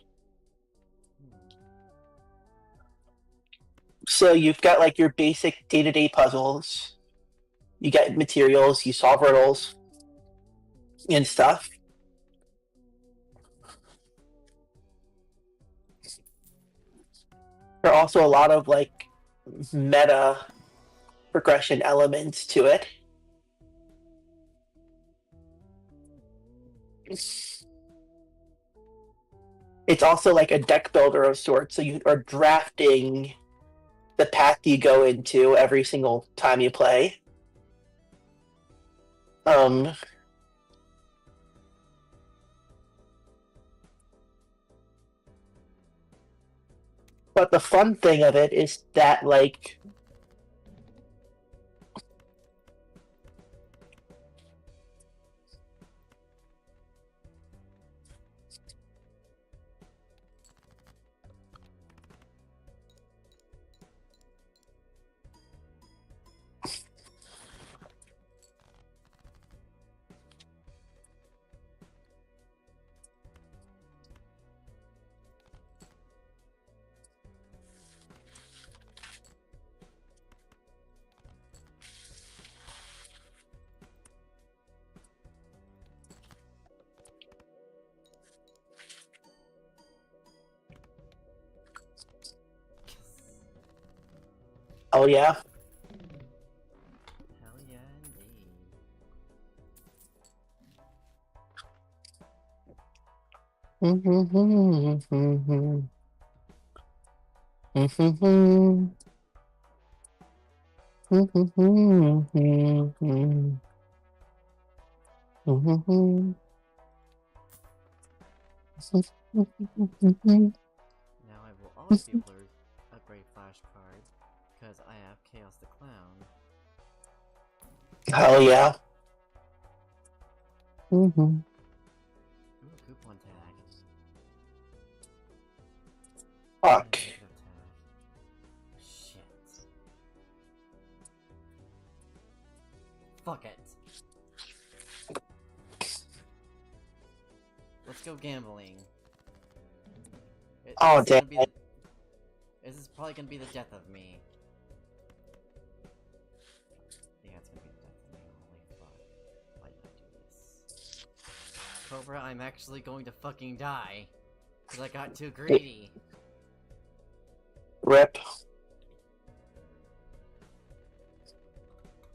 So you've got like your basic day-to-day puzzles. You get materials, you solve riddles and stuff. There are also a lot of like meta progression elements to it. It's also like a deck builder of sorts, so you are drafting the path you go into every single time you play. Um, but the fun thing of it is that like oh yeah. Hell yeah, indeed. Now I will always be able to upgrade Flash Card, because I have Chaos the Clown. Hell yeah. Ooh, coupon tag. Fuck. Negative tag. Shit. Fuck it. Let's go gambling. Oh damn. This is probably gonna be the death of me. Yeah, it's gonna be the death of me. Holy fuck. Why did I do this? Cobra, I'm actually going to fucking die. Because I got too greedy. Rip.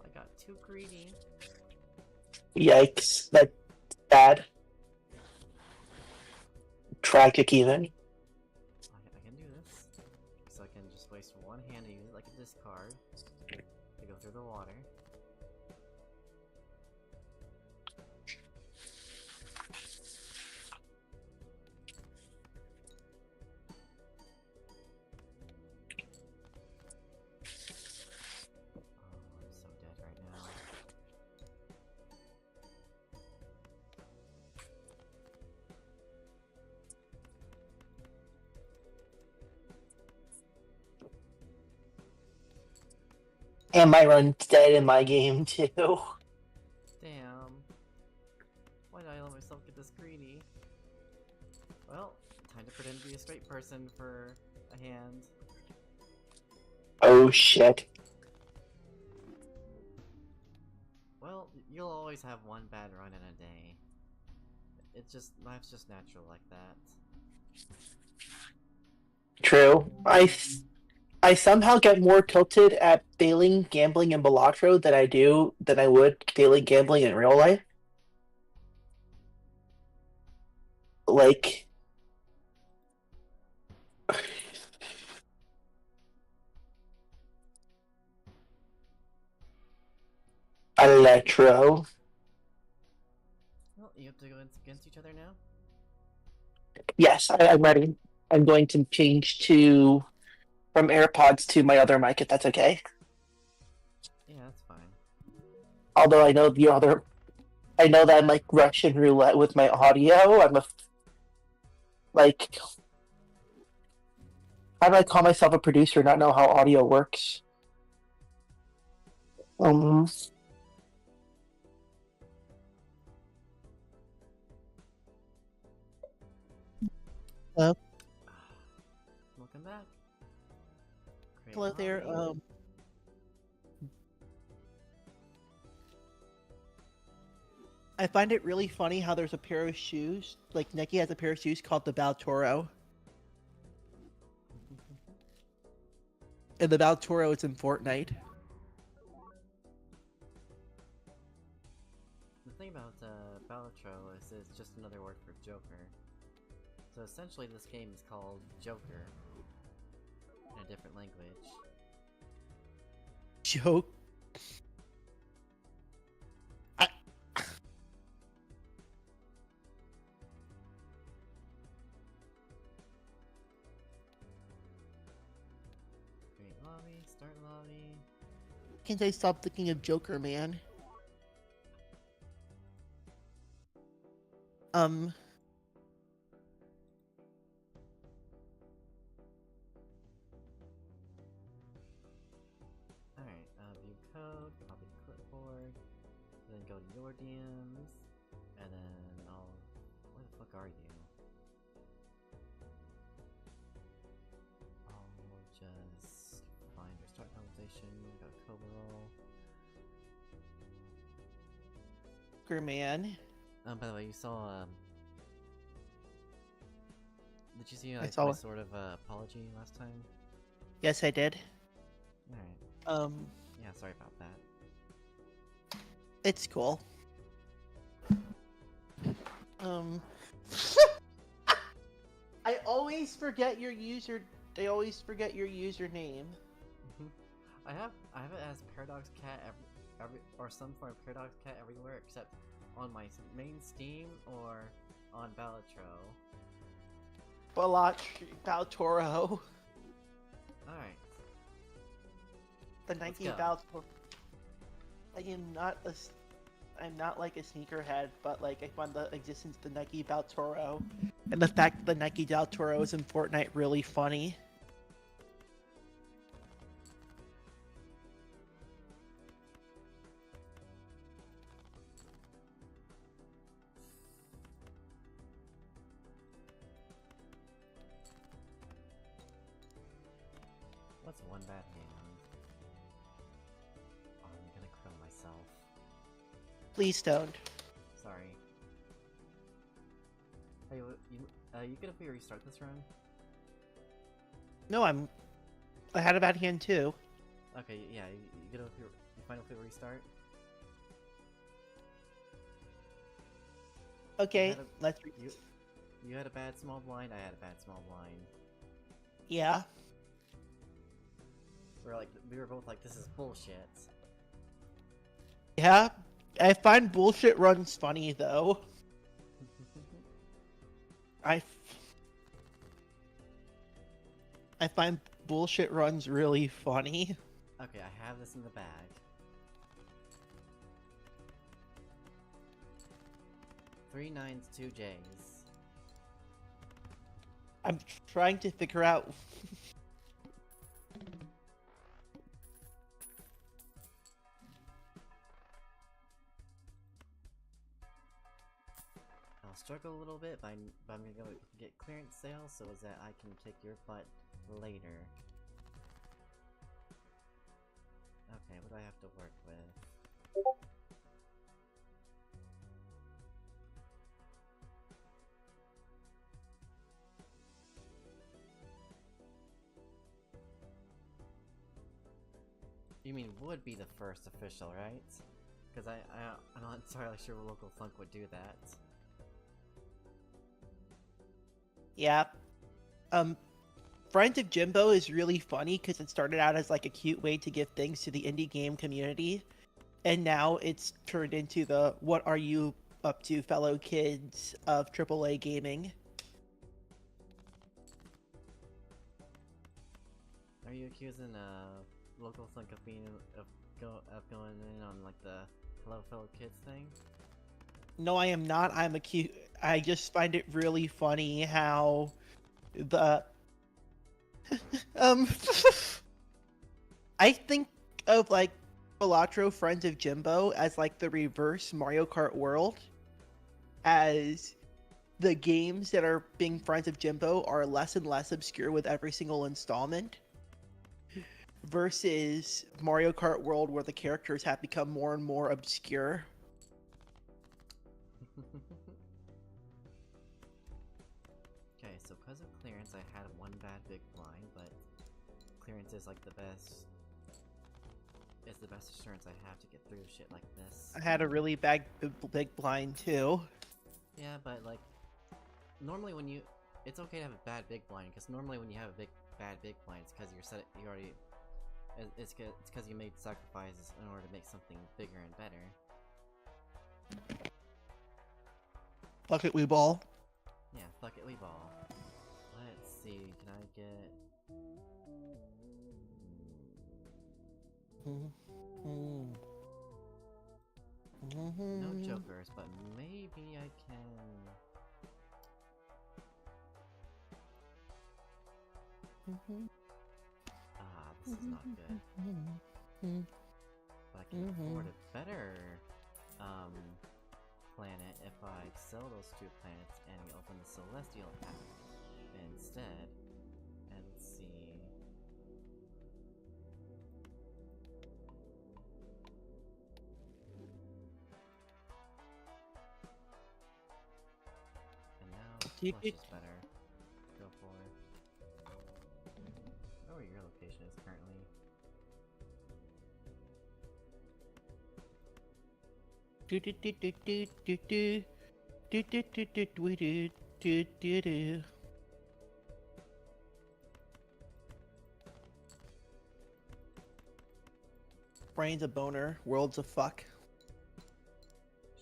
I got too greedy. Yikes. That's bad. Tragic even. I can do this. So I can just waste one hand and use it like a discard to go through the water. Oh, I'm so dead right now. And my run's dead in my game too. Damn. Why did I let myself get this greedy? Well, time to pretend to be a straight person for a hand. Oh shit. Well, you'll always have one bad run in a day. Life's just natural like that. True. I somehow get more tilted at failing gambling in Balatro than I would failing gambling in real life. Like Electro. Well, you have to go against each other now? Yes, I'm ready. I'm going to change to from AirPods to my other mic if that's okay. Yeah, that's fine. Although I know that I'm like Russian roulette with my audio. Like, how do I call myself a producer and not know how audio works? Um, Hello, Welcome back. Great hello there. lobby. I find it really funny how there's a pair of shoes, like Neki has a pair of shoes called the Baltoro, and the Baltoro is in Fortnite. The thing about Balatro is it's just another word for Joker. So essentially this game is called Joker in a different language. Joke. Great lobby, start lobby. Can't I stop thinking of Joker, man? Alright, view code, copy the clipboard, then go to your DMs, and then where the fuck are you? I'll just find your start conversation, go to Coverall. Joker, man. By the way, you saw, did you see I like saw my it. sort of apology last time? Yes, I did. Alright, yeah, sorry about that. It's cool. Um, I always forget your user. I always forget your username. I have it as Paradox Cat every or some form of Paradox Cat everywhere except on my main Steam or on Balatro. Baltoro. Alright. The Let's Nike go. Baltoro. I'm not like a sneakerhead, but like I find the existence of the Nike Baltoro and the fact that the Nike Baltoro is in Fortnite really funny. What's one bad hand? Oh, I'm gonna kill myself. Please don't. Sorry. Hey, you good if we restart this run? No, I had a bad hand too. Okay, yeah, you good if you find if we restart? Okay, let's. You had a bad small blind, I had a bad small blind. Yeah. We were both like, this is bullshit. Yeah. I find bullshit runs funny though. I find bullshit runs really funny. Okay, I have this in the bag. 3 9s, 2 J's. I'm trying to figure out. I'll struggle a little bit, but I'm gonna go get clearance sale so that I can kick your butt later. Okay, what do I have to work with? You mean would be the first official, right? Because I'm not entirely sure what local thunk would do that. Yeah. Friends of Jimbo is really funny because it started out as like a cute way to give things to the indie game community, and now it's turned into the "What are you up to, fellow kids of AAA gaming?" Are you accusing local thunk of being of going in on like the hello fellow kids thing? No, I am not. I'm a cute. I just find it really funny how the um I think of like Balatro Friends of Jimbo as like the reverse Mario Kart World, as the games that are being Friends of Jimbo are less and less obscure with every single installment, versus Mario Kart World where the characters have become more and more obscure. Okay, so because of clearance, I had one bad big blind, but clearance is like the best. It's the best assurance I have to get through shit like this. I had a really big blind too. Yeah, but like, normally when you, it's okay to have a bad big blind, because normally when you have a bad big blind, it's because you already, it's because you made sacrifices in order to make something bigger and better. Bucket we ball. Yeah, fuck it, we ball. Let's see, can I get... No jokers, but maybe I can... Ah, this is not good. But I can afford a better, planet if I sell those 2 planets and we open the Celestial pack instead. And let's see... And now Flush is better. Go for it. I don't know where your location is currently. Brain's a boner, world's a fuck.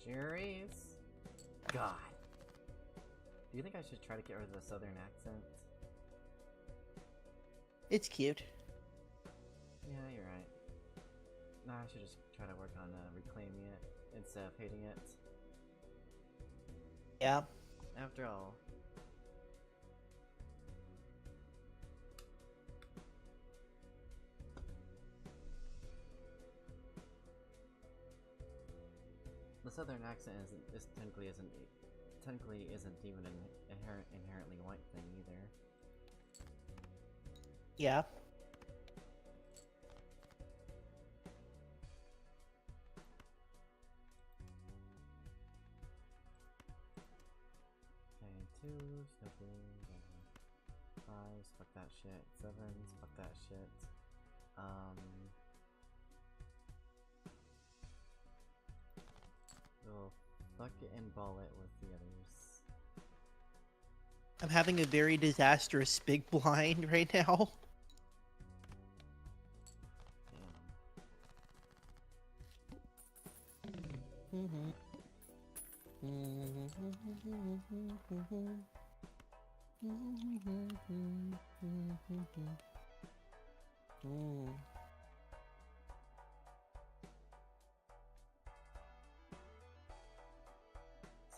Sure is. God. Do you think I should try to get rid of the southern accent? It's cute. Yeah, you're right. No, I should just try to work on reclaiming it instead of hating it. Yeah. After all. The southern accent technically isn't even an inherently white thing either. Yeah. Okay, 2s, nothing, 5s, fuck that shit, 7s, fuck that shit. We'll fuck it and ball it with the others. I'm having a very disastrous big blind right now.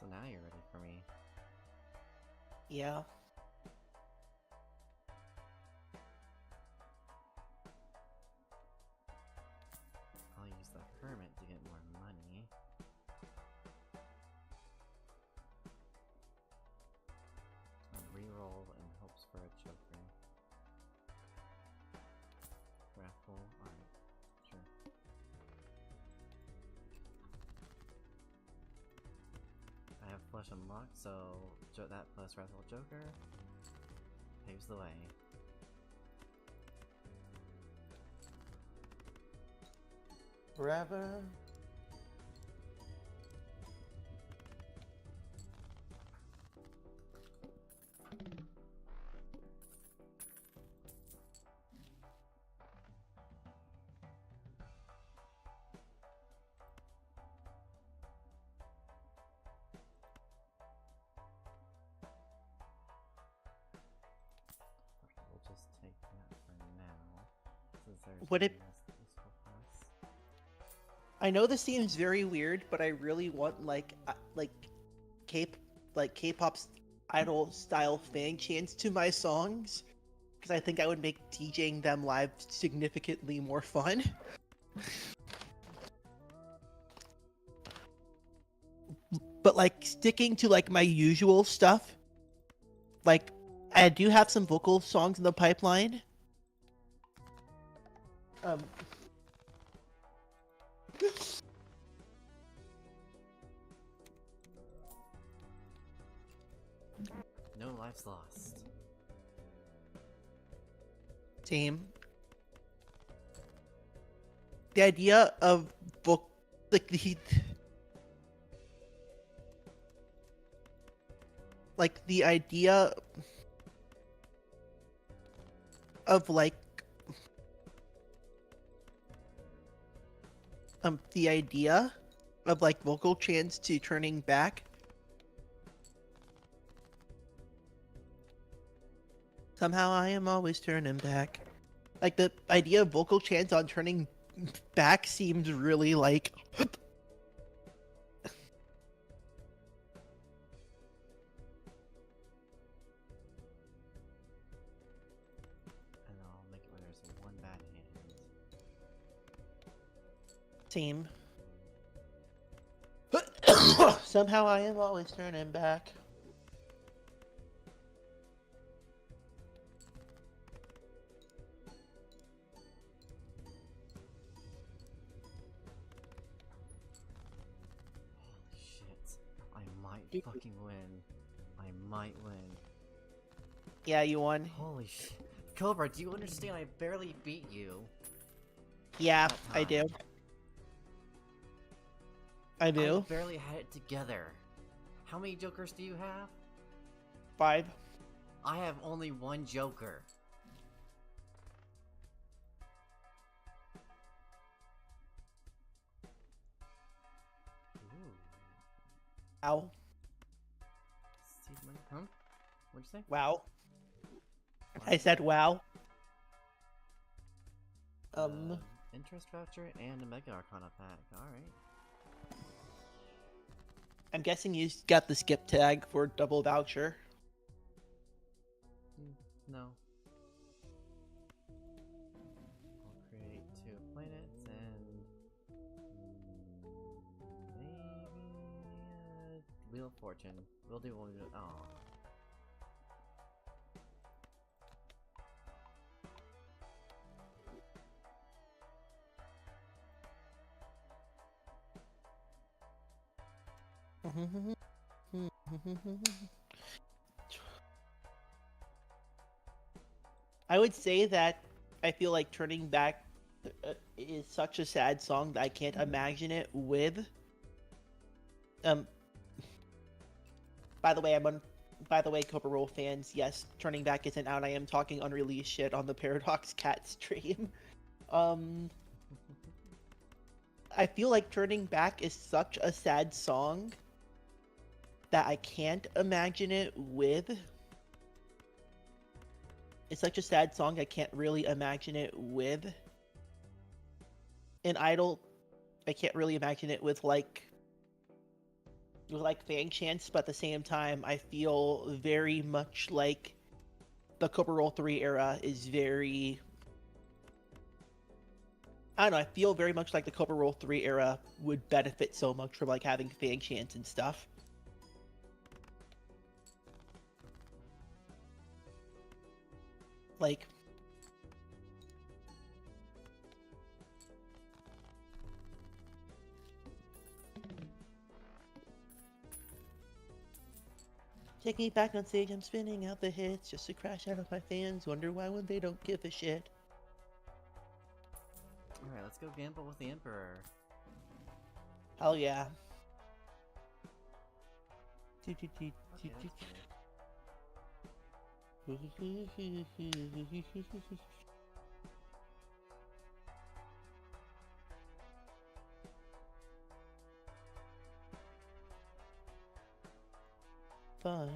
So now you're ready for me. Yeah. I'll use the Hermit to get more money. much unlocked, so that plus Wrathful Joker paves the way. Forever. We'll just take that for now, since there's Would it- nothing else useful for us. I know this seems very weird, but I really want K-pop's idol style fan chants to my songs, because I think I would make DJing them live significantly more fun. But like sticking to like my usual stuff, like I do have some vocal songs in the pipeline. No lives lost. Team. The idea of book the idea of the idea of like vocal chants to turning back. Somehow I am always turning back. Like the idea of vocal chants on turning back seems really like And I'll make it where there's one bad hand. team. Somehow I am always turning back. Holy shit. I might fucking win. I might win. Yeah, you won. Holy shit. Cobra, do you understand? I barely beat you. Yeah, that I do. time. I do. I barely had it together. How many jokers do you have? 5. I have only one joker. Ooh. Wow. Seed money, huh? What'd you say? Wow. I said wow. Interest voucher and a Mega Arcana pack. Alright. I'm guessing you got the skip tag for double voucher. No. I'll create 2 planets and maybe Wheel of Fortune. We'll do one. Oh. I would say that I feel like Turning Back is such a sad song that I can't imagine it with. By the way, Cobra Roll fans, yes, Turning Back isn't out. I am talking unreleased shit on the Paradox Cat stream. I feel like Turning Back is such a sad song that I can't imagine it with. It's such a sad song I can't really imagine it with an idol. I can't really imagine it with like fan chants, but at the same time I feel very much like the Cobra Roll 3 era is very, I don't know, I feel very much like the Cobra Roll 3 era would benefit so much from like having fan chants and stuff. Like, Take me back on stage, I'm spinning out the hits just to crash out of my fans. Wonder why when they don't give a shit. Alright, let's go gamble with the Emperor. Hell yeah. Okay, that's fair. Fun.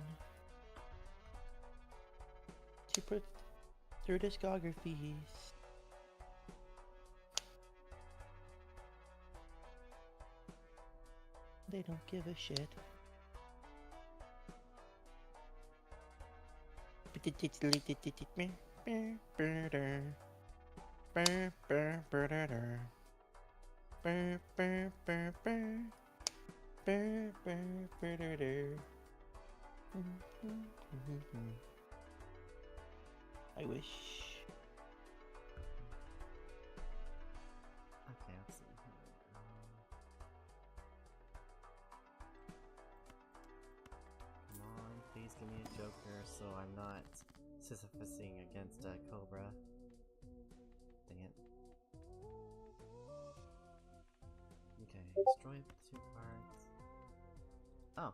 To put through discographies. They don't give a shit. I wish. Okay, let's see here. Come on, please give me a Joker so I'm not Sisyphusing against a Cobra. Dang it. Okay, destroy 2 cards. Oh.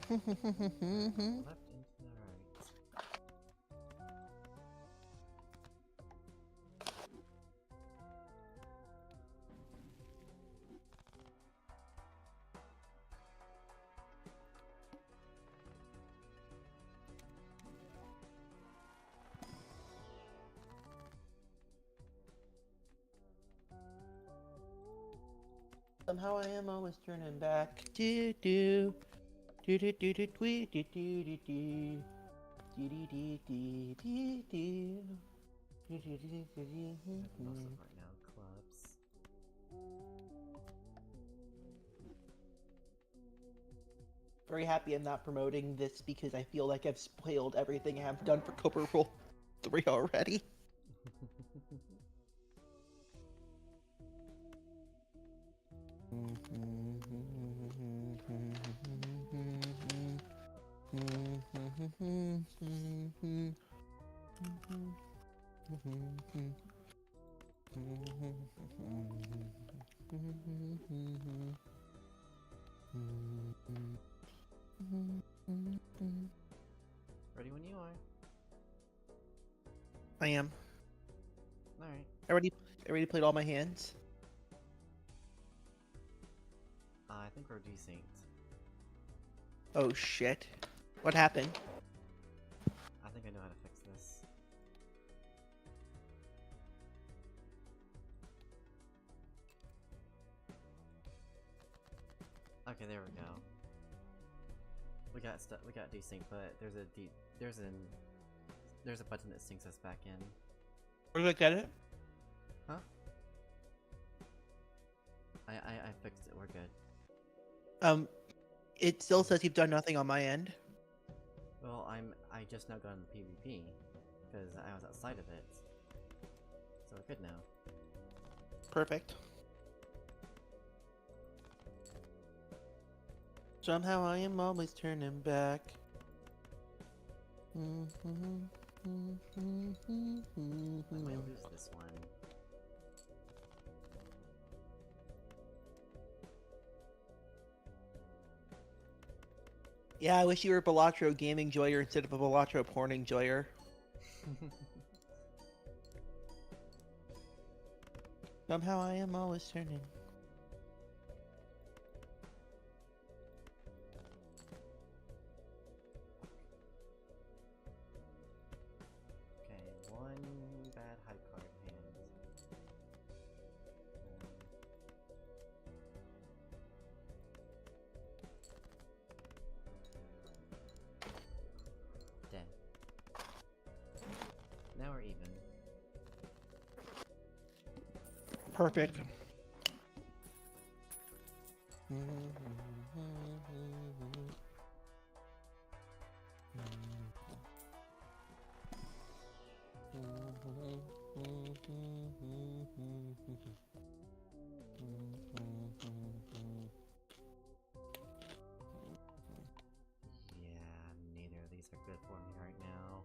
Left into the right. Somehow I am always turning back. Do do do do do do do do do do do. Do do do do do do. Do do do do do I have most do. of right now clubs. Very happy I'm not promoting this because I feel like I've spoiled everything I have done for Cobra Roll 3 already. Ready when you are. I am. Alright. I already played all my hands. I think we're desynced. Oh shit. What happened? I think I know how to fix this. Okay, there we go. We got desync, but there's a button that syncs us back in. Where did I get it? Huh? I fixed it. We're good. It still says you've done nothing on my end. Well, I just now got in the PvP because I was outside of it. So we're good now. Perfect. Somehow I am always turning back. I might lose this one. Yeah, I wish you were a Balatro game enjoyer instead of a Balatro porn enjoyer. Somehow I am always turning. Okay, one bad high card hand. Dead. Now we're even. Perfect. perfect bit for me right now.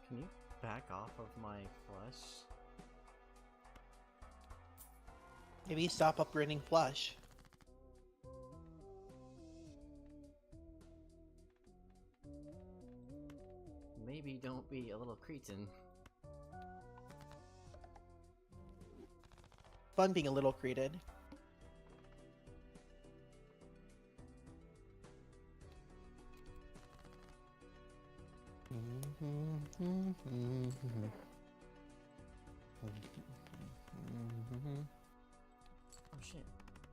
Can you back off of my flesh? Maybe stop upgrading flush. Maybe don't be a little cretin. Fun being a little created. Oh shit,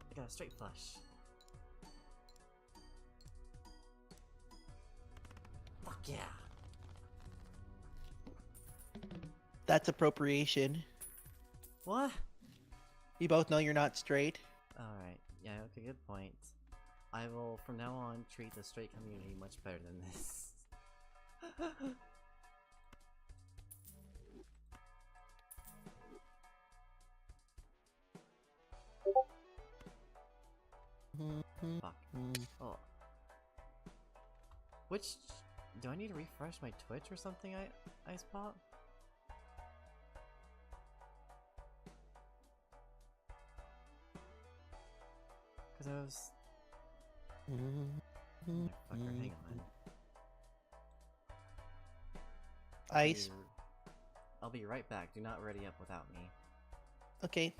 I got a straight flush. Fuck yeah! That's appropriation. What? You both know you're not straight. Alright, yeah, okay, good point. I will, from now on, treat the straight community much better than this. Fuck. Oh. Which... do I need to refresh my Twitch or something, Ice Pop? Cause I was... Motherfucker, hang on. Ice. I'll be right back. Do not ready up without me. Okay.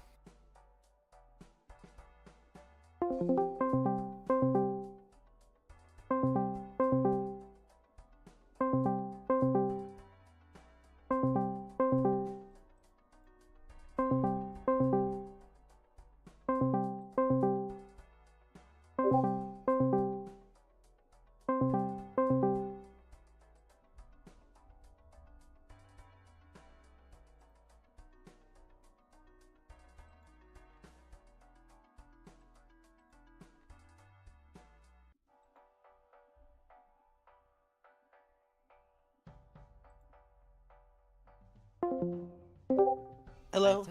Hello.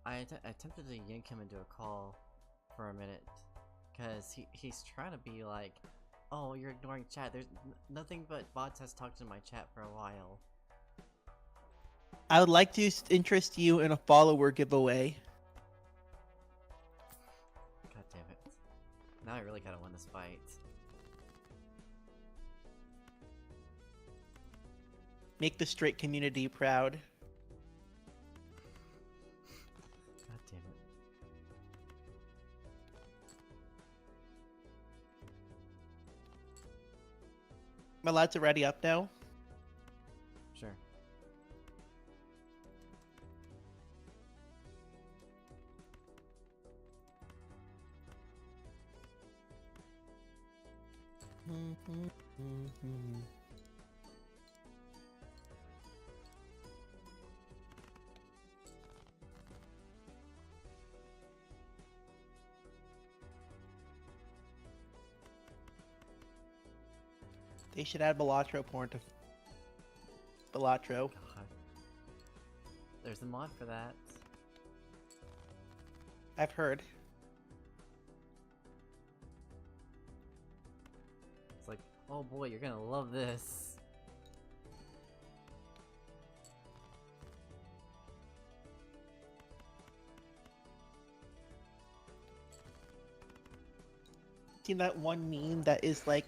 I attempted to yank him into a call for a minute, cause he's trying to be like, oh, you're ignoring chat. There's nothing but bots has talked in my chat for a while. I would like to interest you in a follower giveaway. God damn it! Now I really gotta win this fight. Make the straight community proud. God damn it! My lads are ready up now. Sure. They should add Balatro porn to Balatro. God. There's a mod for that. I've heard. It's like, oh boy, you're gonna love this. Seen that one meme that is like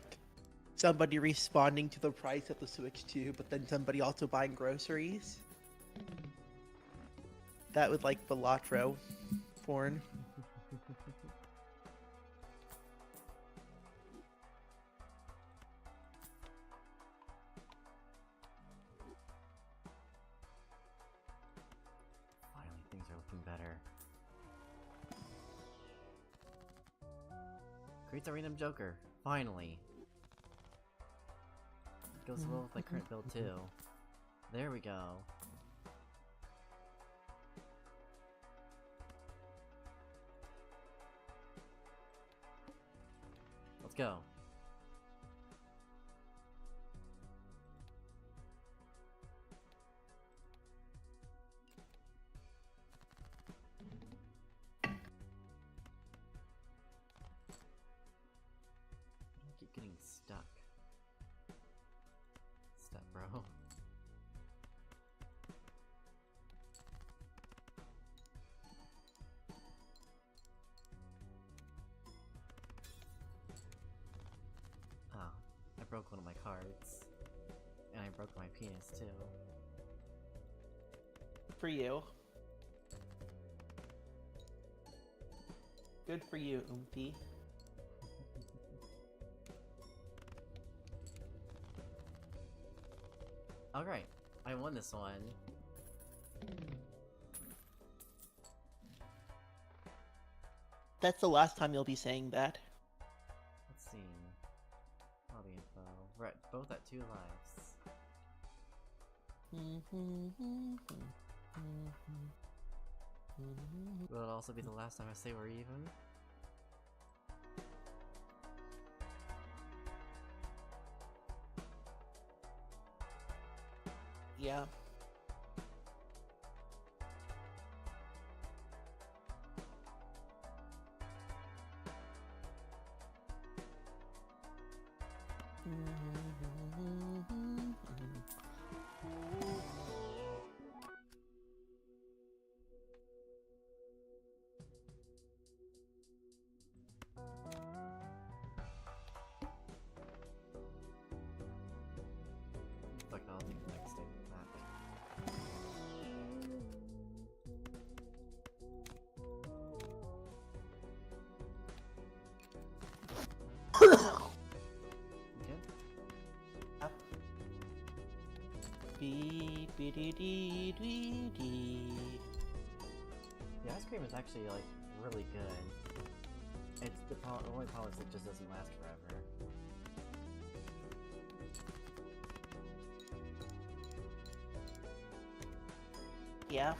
somebody responding to the price of the Switch 2, but then somebody also buying groceries? That with like Balatro porn. Finally, things are looking better. Create the random Joker. Finally. Goes well with my current build too. There we go. go. I keep getting stuck. Step, bro. Oh, I broke one of my cards. And I broke my penis too. For you. Good for you, Oompy. Alright, I won this one. That's the last time you'll be saying that. Let's see. All the info. We're both at 2 lives. Will it also be the last time I say we're even? Yeah. Fuck, I'll do the next thing with that. Okay. Beep, dee dee dee dee dee. The ice cream is actually like really good. It's the only problem is it just doesn't last forever. Yeah.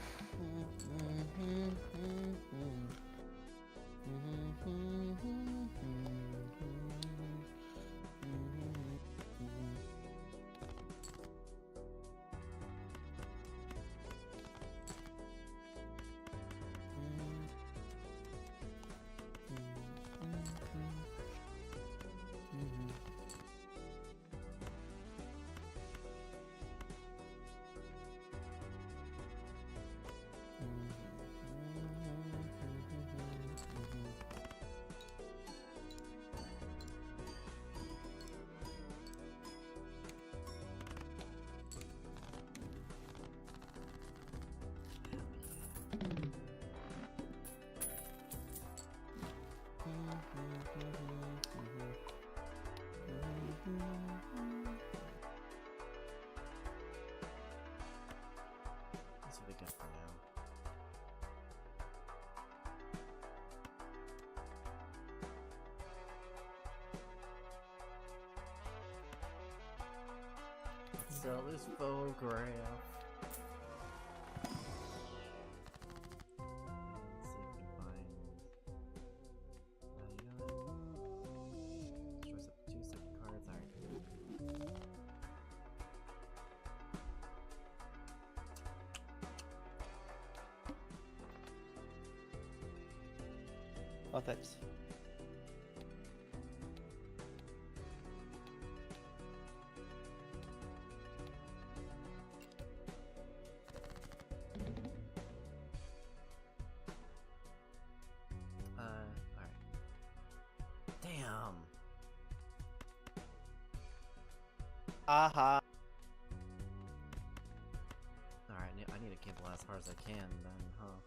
This will be good for now. Let's sell this photograph. Let's see if we can find. Shows up 2 separate cards. Alright. Oh, thanks. Alright. Damn! Aha. Alright, I need to gamble as hard as I can then, huh?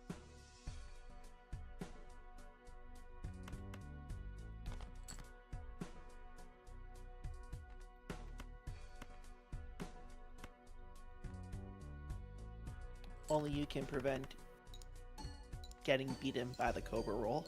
Only you can prevent getting beaten by the Cobra roll.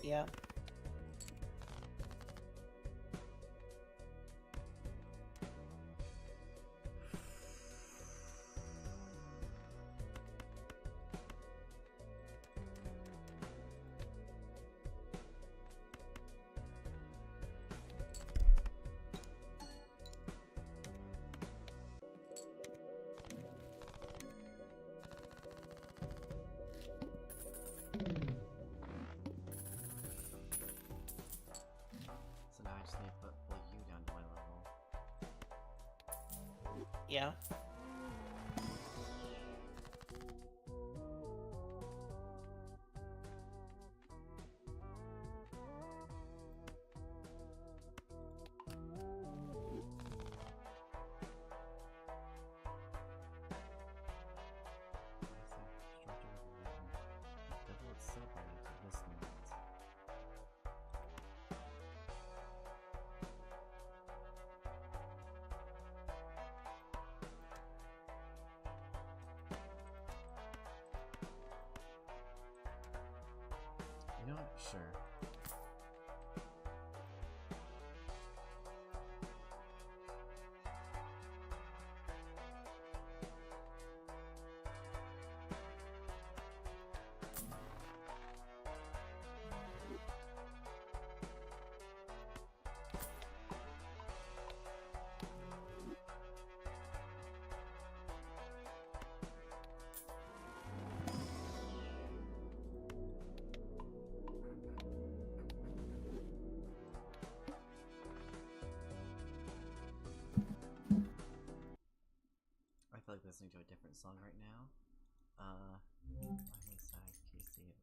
Yeah. So now I just need to put you down to my level. Yeah. You know what? Sure. I feel like listening to a different song right now. Why is Casey?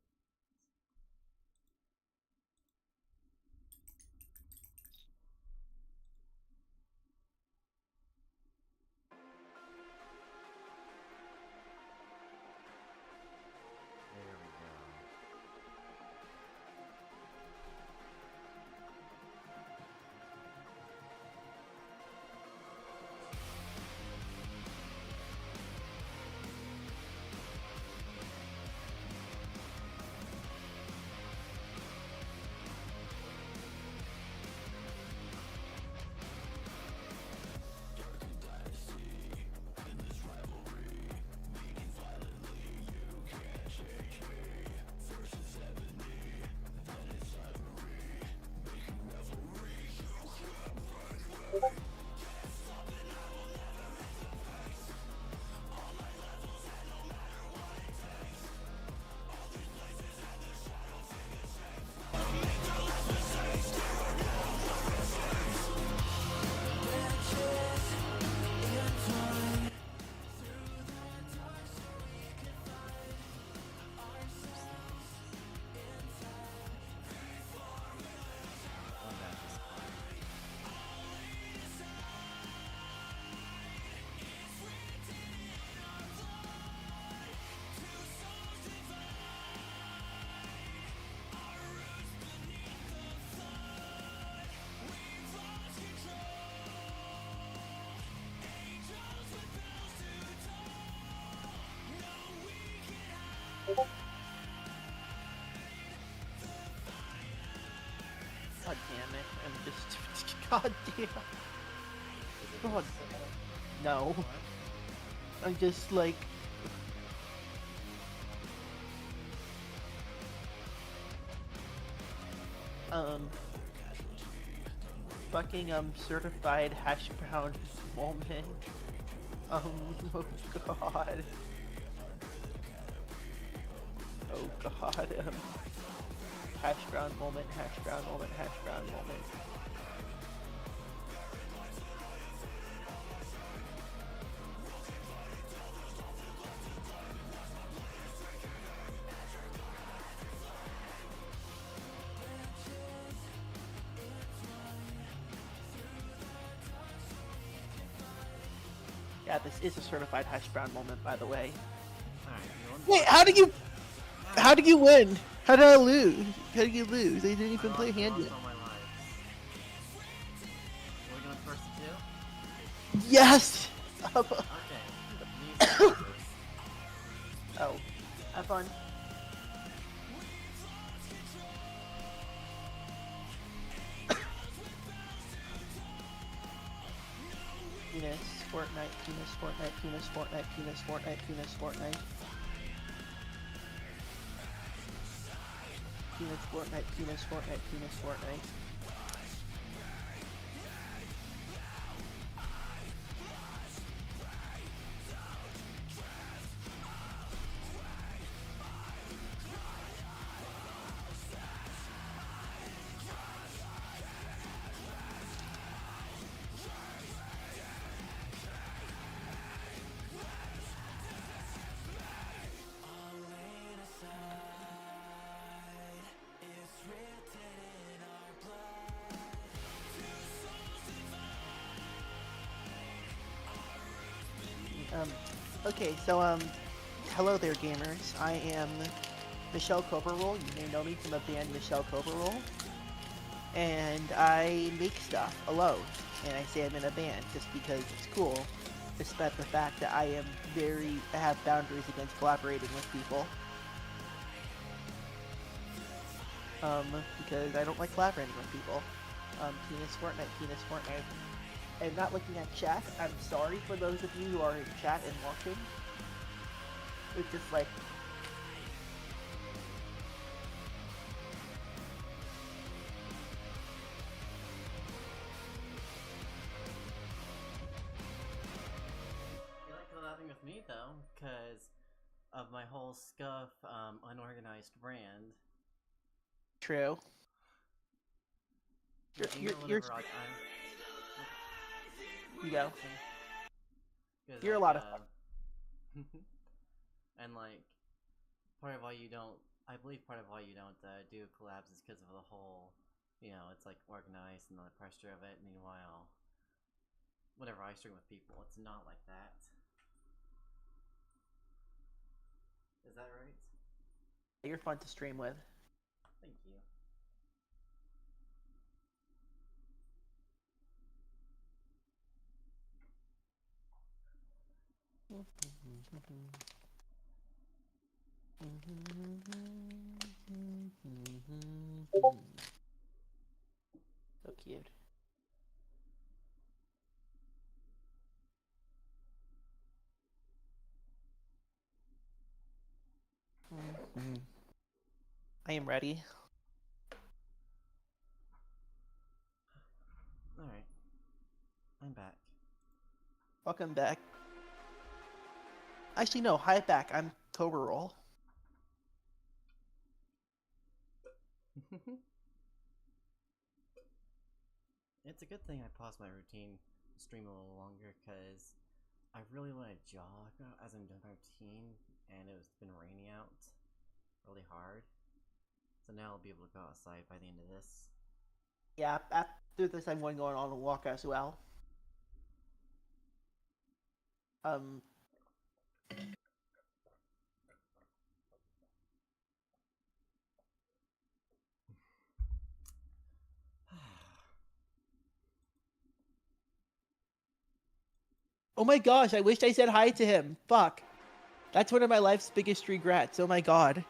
There we go. God damn it. I'm just. God damn. God. No. I'm just like. Fucking certified hash brown moment. Oh god. Oh god. Hash brown moment, hash brown moment, hash brown moment. Yeah, this is a certified hash brown moment, by the way. Alright, Wait, how do you win? How did I lose? How did you lose? They didn't even play hand yet. all my lives. Are we going first to two? Yes! Okay. Music first. Oh, have fun. Fortnite, penis, Fortnite, penis, Fortnite, penis, Fortnite, penis, Fortnite. Penis, Fortnite, penis, Fortnite, penis, Fortnite. Okay, so, hello there, gamers. I am Michelle Coverroll. You may know me from the band Michelle Coverroll. And I make stuff alone. And I say I'm in a band just because it's cool, despite the fact that I have boundaries against collaborating with people. Because I don't like collaborating with people. Penis Fortnite, penis Fortnite. I'm not looking at chat. I'm sorry for those of you who are in chat and watching. It's just like... You like collabing with me though, because of my whole scuff, unorganized brand. True. You're you go. You're a lot of fun. And like, part of why you don't, I believe part of why you don't do collabs is because of the whole, you know, it's like organized and the pressure of it. Meanwhile, whenever I stream with people, it's not like that. Is that right? You're fun to stream with. Thank you. So cute. I am ready. Alright. I'm back. Welcome back. Actually, no, hi back. I'm Coverroll. It's a good thing I paused my routine to stream a little longer, because I really want to jog as I'm doing my routine, and it's been raining out really hard. So now I'll be able to go outside by the end of this. Yeah, after this I'm going on a walk as well. Oh my gosh, I wished I said hi to him. Fuck. That's one of my life's biggest regrets. Oh my god.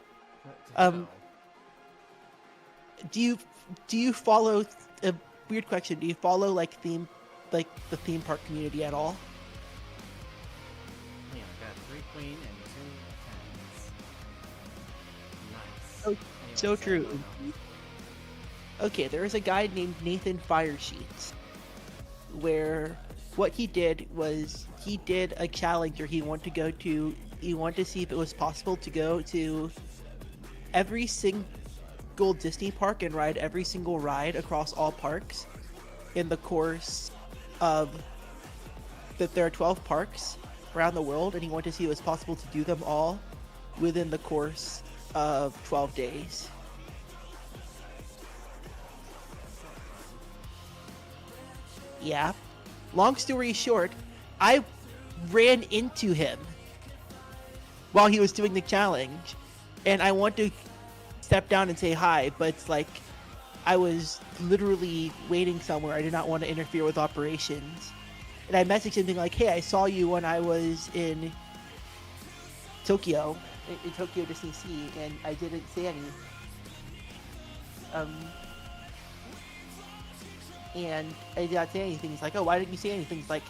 Do you follow a weird question? Do you follow like the theme park community at all? Yeah, I got 3 queen and 2 tens. Nice. Oh, Anyway, so true. no. Okay, there is a guy named Nathan Firesheets, where what he did was he did a challenge where he wanted to see if it was possible to go to every single Disney park and ride every single ride across all parks in the course of that there are 12 parks around the world, and he wanted to see if it was possible to do them all within the course of 12 days. Yeah. Long story short, I ran into him while he was doing the challenge, and I want to step down and say hi, but it's like I was literally waiting somewhere. I did not want to interfere with operations. And I messaged him being like, hey, I saw you when I was in Tokyo Disney Sea, and I didn't say any. And I did not say anything. He's like, oh, why didn't you say anything? He's like,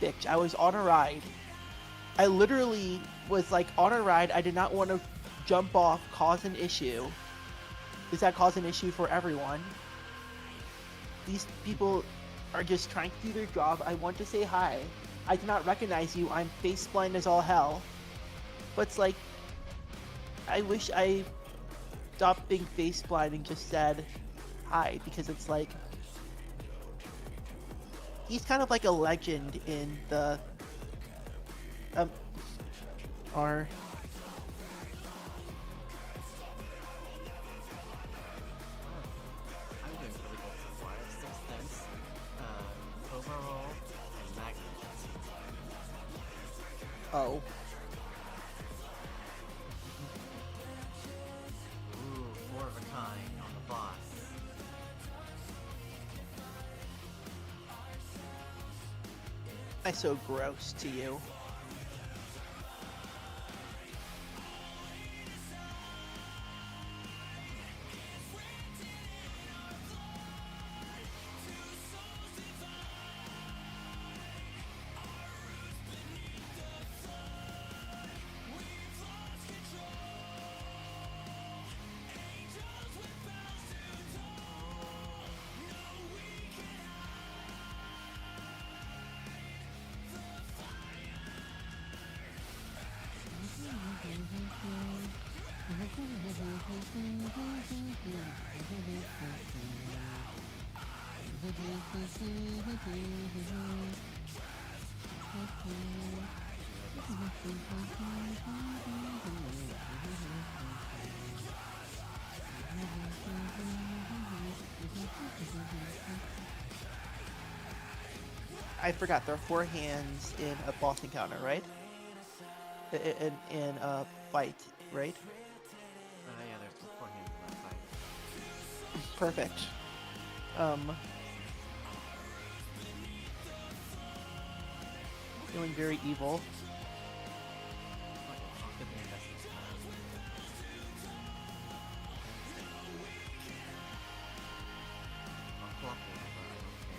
bitch. I was on a ride. I literally was like on a ride. I did not want to jump off, cause an issue. Does that cause an issue for everyone? These people are just trying to do their job. I want to say hi. I do not recognize you. I'm face blind as all hell. But it's like, I wish I stopped being face blind and just said hi, because it's like, he's kind of like a legend in the our I'm doing really good so far. I have 6 stints, overall, and magnet. oh. Ooh, 4 of a kind on the boss. That's so gross to you. I forgot, there are 4 hands in a boss encounter, right? In a fight, right? Yeah, there's 4 hands in that fight. Perfect. Feeling very evil. Okay, I'll give the investment time. I'll flop it, but I don't care.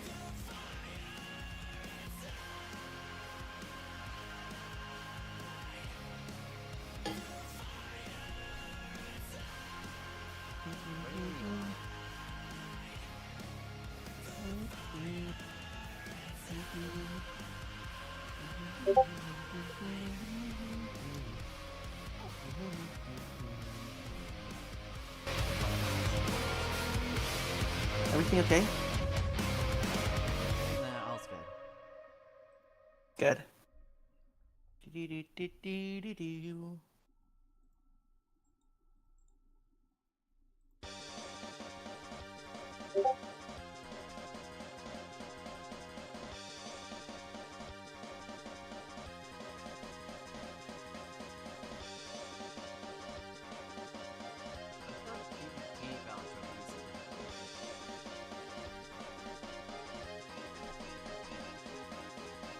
Everything okay? Nah, all's good. Good. Do-do-do-do-do-do.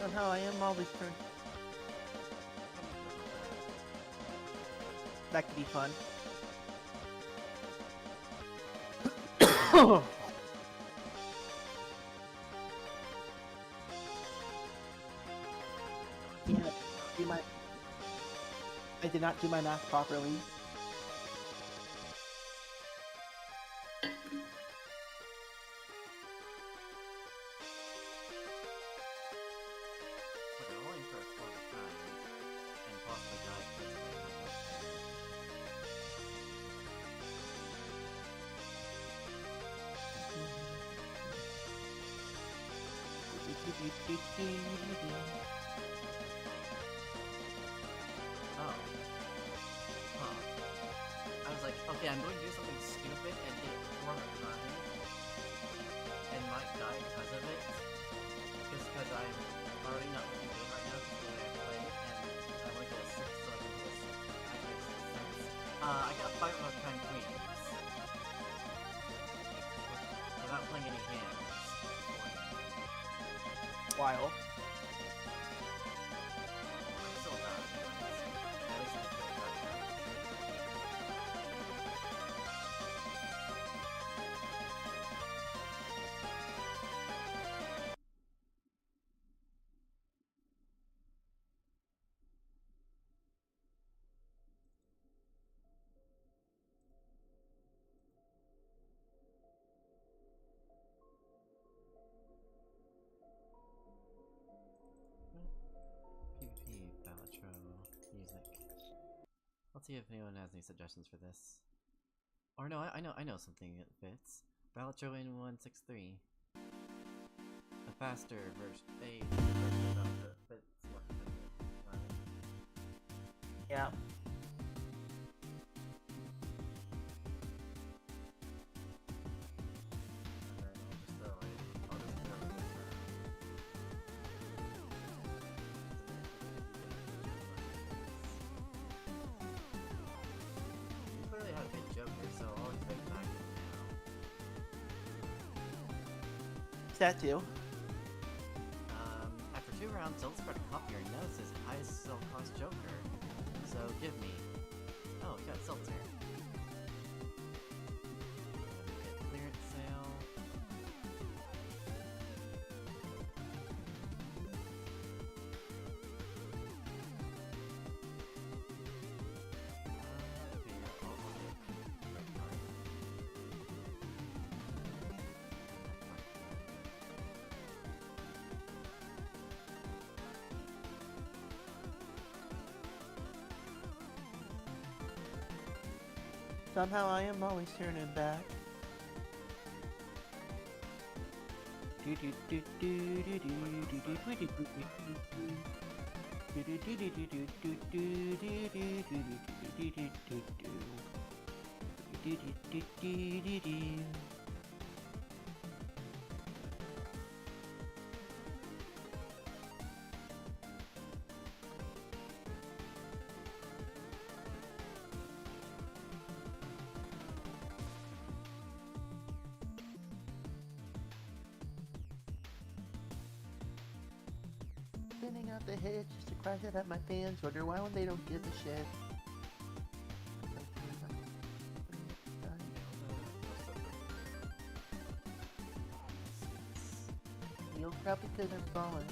Somehow I am always turned. That could be fun. Yeah, do my. I did not do my math properly. Look, I'm only for a 4 of a kind, and possibly die because of it. Oh. Huh. I was like, okay, I'm going to do something stupid and hit 4 of a kind, and might die because of it. Just because I'm already not looking good right now because the way I play, and I want to get a 6 so I can get a 6. I get 6 cents. I got 5 of a kind queens. Without playing any hands. While. I'm still not. At least I can feel that. Let's see if anyone has any suggestions for this. Or no, I know something that fits. Balcho in 163. A faster version, about the fits more competitive. Yeah. And then I'll just throw this You clearly have a good Joker, so I'll expect back in now. What's that do? After 2 rounds, don't spread a copy or notes as highest sell cost Joker. So give me. Oh, we got Seltzer. Get clearance sale. Okay, yeah, I'll get red card. Somehow I am always turning back. Spinning out the head just to crash it at my fans. Wonder why when they don't give a shit. You'll probably could have fallen.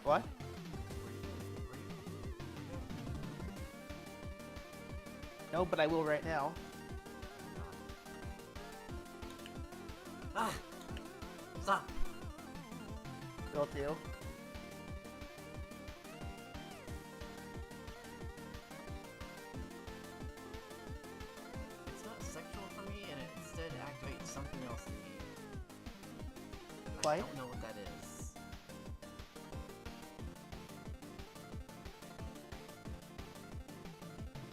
What? No, but I will right now. Ah! Stop! Will do. It's not sexual for me, and it instead activates something else in me. I Quite? don't know what that is.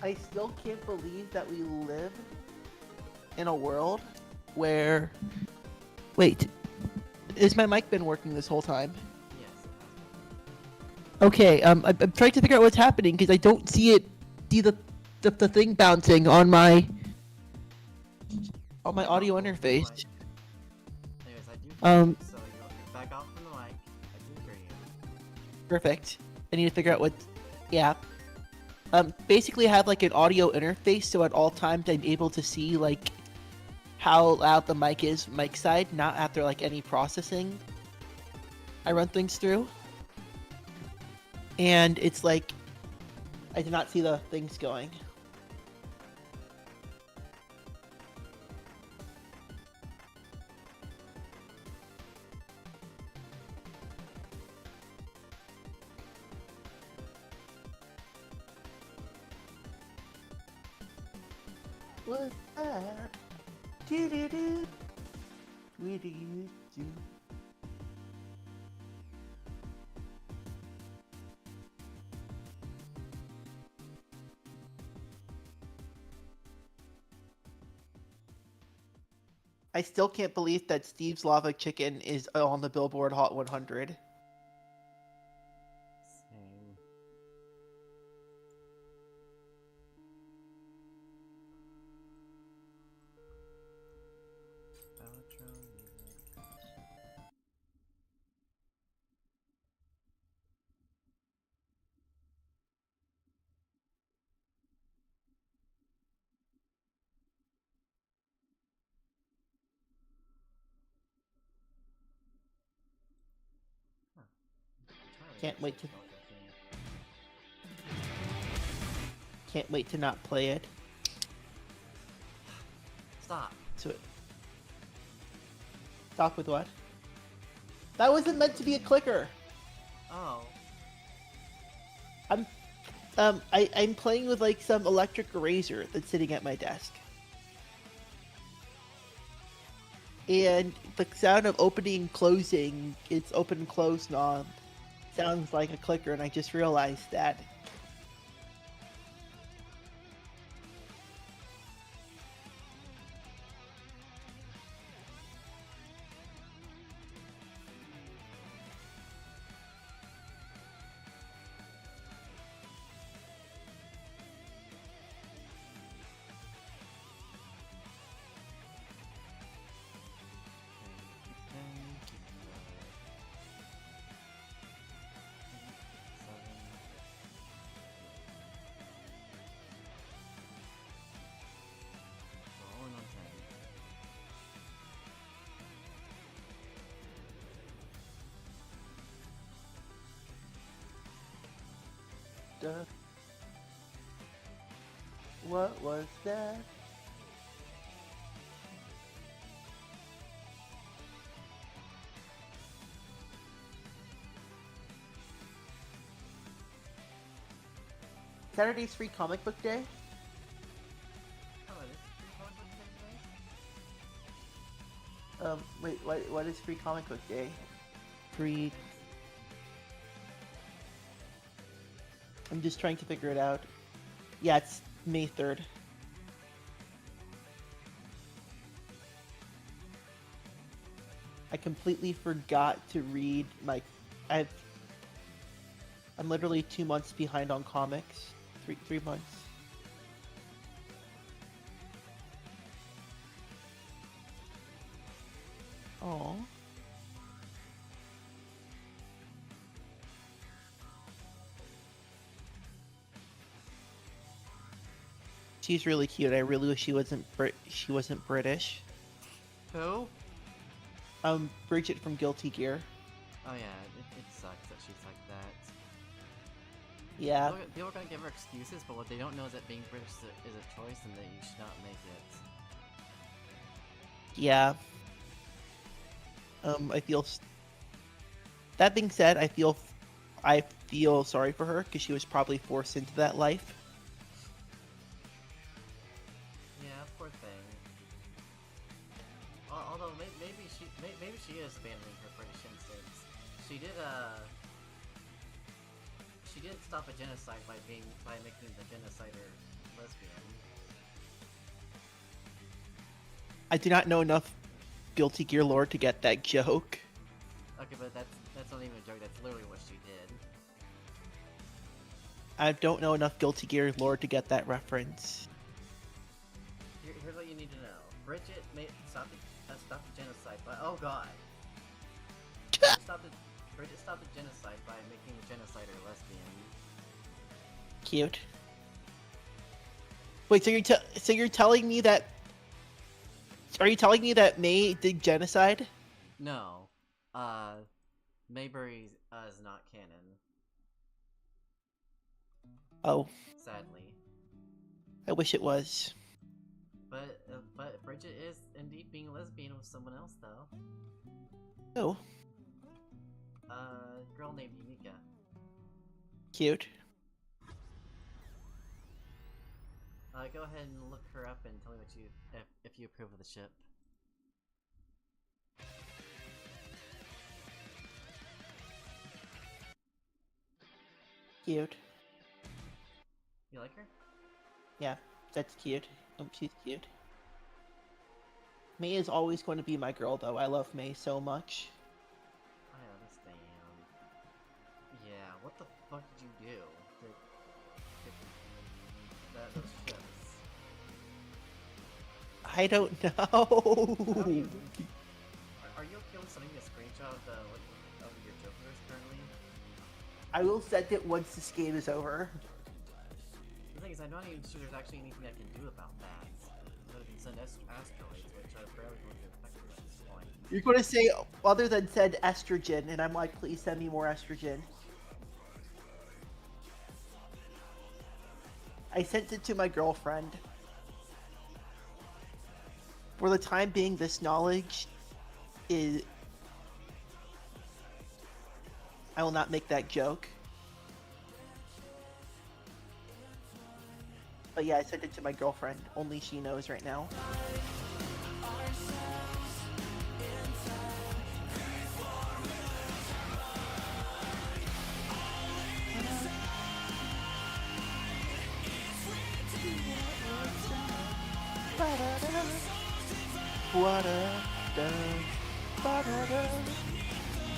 I still can't believe that we live in a world where... Wait. Has my mic been working this whole time? Yes, it has been. Okay, I'm trying to figure out what's happening because I don't see the thing bouncing on my audio interface. Anyways, I do Um, so you're back off from the mic. I do hear you. Perfect. I need to figure out what... Yeah. Basically I have like an audio interface, so at all times I'm able to see like how loud the mic is mic side, not after like any processing I run things through. And it's like I did not see the things going. was that? Do-do-do. Do-do-do. I still can't believe that Steve's Lava Chicken is on the Billboard Hot 100. Same. Outro music. Huh. Entirely Can't wait to nostalgic theme. can't wait to not play it. Stop. So stop with what? That wasn't meant to be a clicker. Oh. I'm playing with like some electric eraser that's sitting at my desk. And the sound of opening and closing, it's open and close knob, sounds like a clicker, and I just realized that. Rolling on 10. Duh. What was that? Saturday's free comic book day? Oh, it is free comic book day today? Wait, what is free comic book day? Free... I'm just trying to figure it out. Yeah, it's May 3rd. I completely forgot to read my... I'm literally 2 months behind on comics. Three months. Oh. She's really cute. I really wish she wasn't British. Who? Bridget from Guilty Gear. Oh yeah, it sucks that she's like that. Yeah. People are gonna give her excuses, but what they don't know is that being British is a choice and that you should not make it. Yeah. I feel. That being said, I feel sorry for her because she was probably forced into that life. Yeah, poor thing. Although maybe she is abandoning her British instincts. She did stop a genocide by making the genocider lesbian. I do not know enough Guilty Gear lore to get that joke. Okay, but that's not even a joke. That's literally what she did. I don't know enough Guilty Gear lore to get that reference. Here's what you need to know. Bridget stopped the genocide by... Oh god. Bridget stopped the genocide by making the genocider lesbian. Cute. Wait, so you're telling me that... Are you telling me that May did genocide? No. Mayberry is not canon. Oh, Sadly. I wish it was. But Bridget is indeed being a lesbian with someone else, though. Oh, Girl named Yumika. cute. Go ahead and look her up and tell me what you if you approve of the ship. Cute. You like her? Yeah, that's cute. She's cute. May is always going to be my girl, though. I love May so much. I understand. Yeah, what the fuck did you do? Those ships. I don't How know. do you... Are you okay with sending me a screenshot of of your jokers currently? I will send it once this game is over. The thing is, I'm not even sure there's actually anything I can do about that. Other than send asteroids, which are barely going to affect me at this point. You're going to say, other than send estrogen, and I'm like, please send me more estrogen. I sent it to my girlfriend. For the time being, this knowledge is... I will not make that joke. But yeah, I sent it to my girlfriend. Only she knows right now.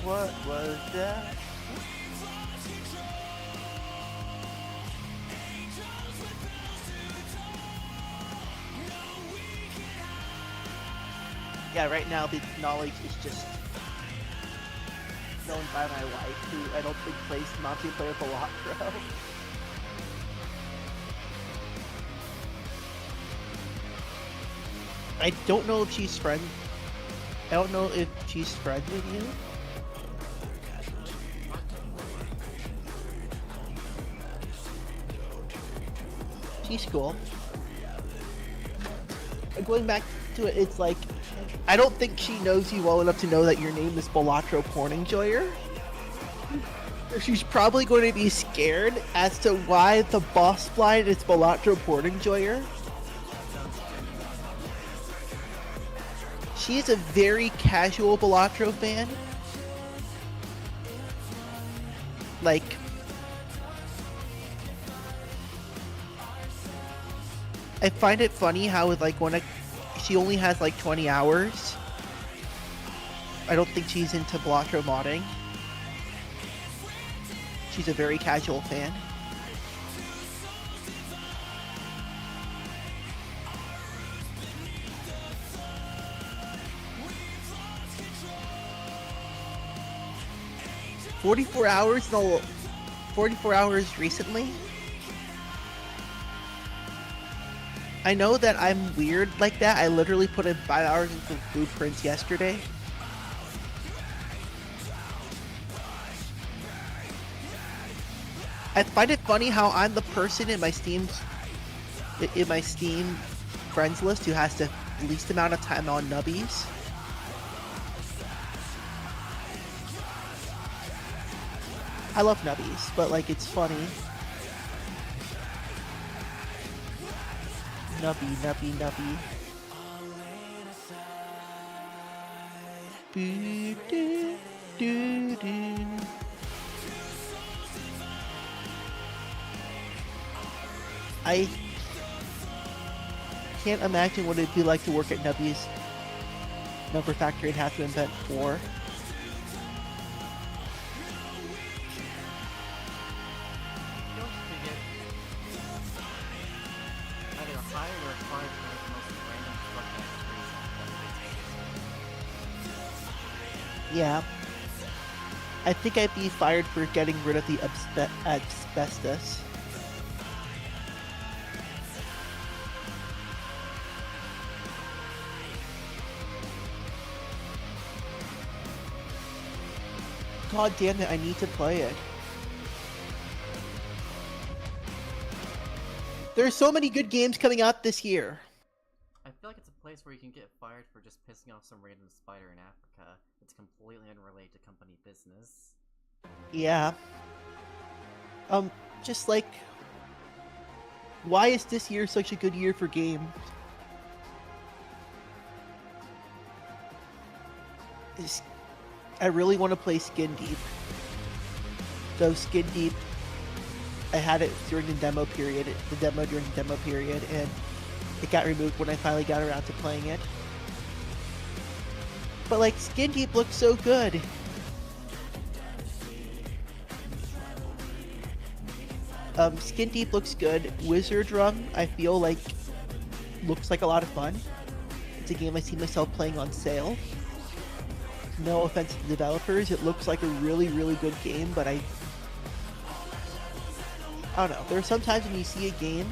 What was that? Yeah, right now the knowledge is just known by my wife, who I don't think plays multiplayer Balatro. I don't know if she's friends. I don't know if she's friends with you. She's cool. Going back to it, it's like, I don't think she knows you well enough to know that your name is Balatro Porn Enjoyer. She's probably going to be scared as to why the boss blind is Balatro Porn Enjoyer. She is a very casual Balatro fan. Like, I find it funny how with like she only has like 20 hours. I don't think she's into Balatro modding. She's a very casual fan. "44 hours, 44 hours recently." I know that I'm weird like that. I literally put in 5 hours into blueprints yesterday. I find it funny how I'm the person in my Steam friends list who has the least amount of time on nubbies. I love nubbies, but like it's funny. Nubby. Boo, doo, doo, doo. I can't imagine what it'd be like to work at Nubby's Number Factory and have to invent 4. Yeah. I think I'd be fired for getting rid of the asbestos. God damn it, I need to play it. There's so many good games coming out this year. I feel like it's a place where you can get fired for just pissing off some random spider in Africa. It's completely unrelated to company business. Yeah. Just like why is this year such a good year for games? I really want to play Skin Deep. So Skin Deep, I had it during the demo period, and it got removed when I finally got around to playing it. But like, Skin Deep looks so good. Skin Deep looks good. Wizard Run, I feel like, looks like a lot of fun. It's a game I see myself playing on sale. No offense to the developers, it looks like a really, really good game, but I don't know. There are some times when you see a game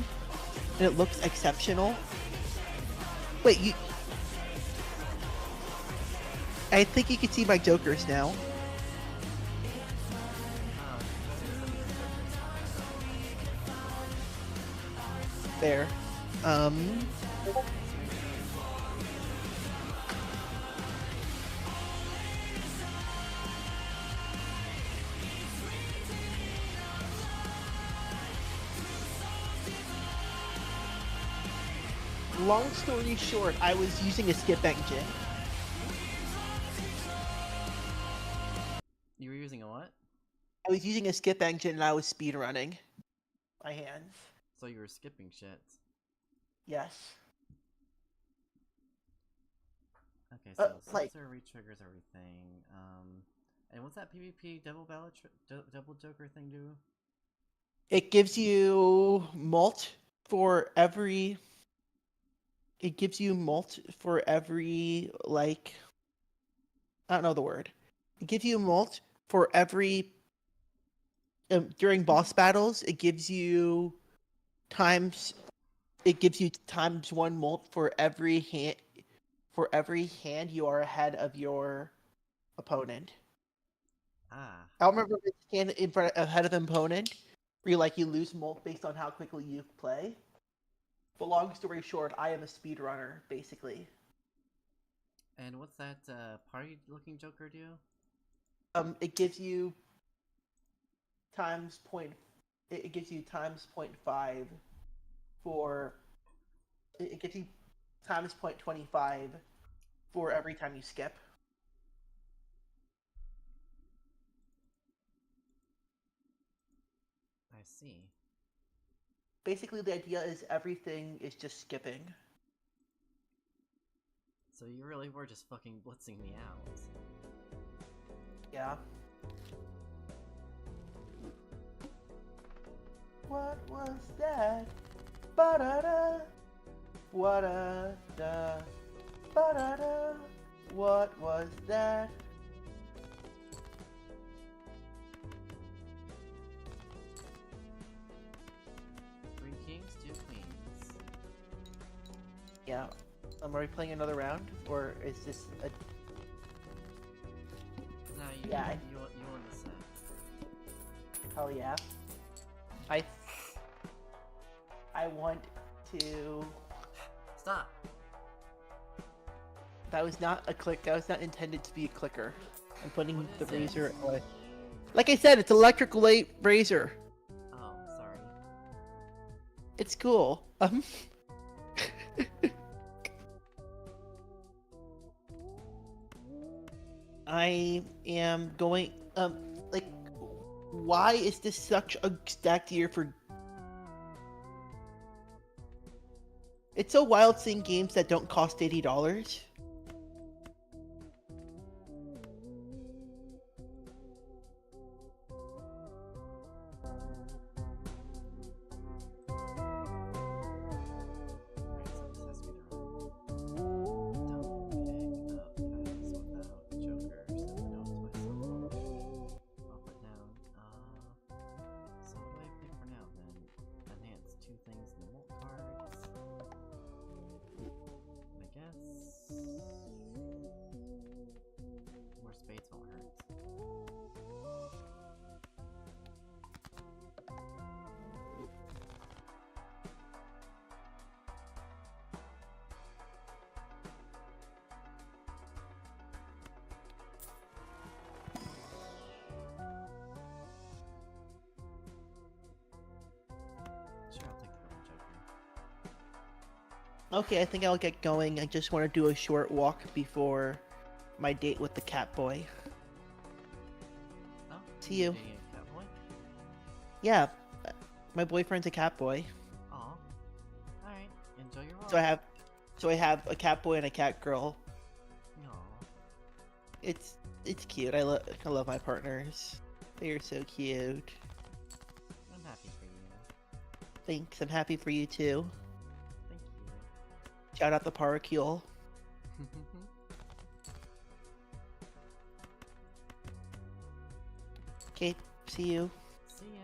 and it looks exceptional. Wait, you... I think you can see my jokers now. There. Long story short, I was using a skip engine. You were using a what? I was using a skip engine and I was speedrunning my hands. So you were skipping shit. Yes. Okay, so like- sensor retriggers everything. And what's that PvP double double joker thing do? It gives you mult for every... It gives you mult for every, like... I don't know the word. It gives you mult for every... during boss battles, it gives you times... It gives you times 1 mult for every hand... For every hand you are ahead of your opponent. Ah. I don't remember if it's hand in front ahead of the opponent, where you lose mult based on how quickly you play. But long story short, I am a speedrunner, basically. And what's that party-looking joker do? It gives you times point. It gives you times 0.5 for. It gives you times 0.25 for every time you skip. I see. Basically, the idea is everything is just skipping. So you really were just fucking blitzing me out. Yeah. What was that? Ba-da-da. What-a-da. Ba-da-da. What was that? Three kings, two queens. Yeah. Are we playing another round? Or is this a... No, you, Yeah, you won the set. Hell yeah. I want to... Stop! That was not a click. That was not intended to be a clicker. I'm putting What the is razor this? away. Like I said, it's electric light razor. Oh, sorry. It's cool. I am going. Like, why is this such a stacked year for? It's so wild seeing games that don't cost $80. Okay, I think I'll get going. I just want to do a short walk before my date with the cat boy. Oh, See you. dating a cowboy? Yeah, my boyfriend's a cat boy. Aw. Alright, enjoy your walk. So I have a cat boy and a cat girl. Aw. It's cute. I love my partners. They are so cute. I'm happy for you. Thanks. I'm happy for you too. Thank Shout out the Paracule. you. Okay, see you. See ya.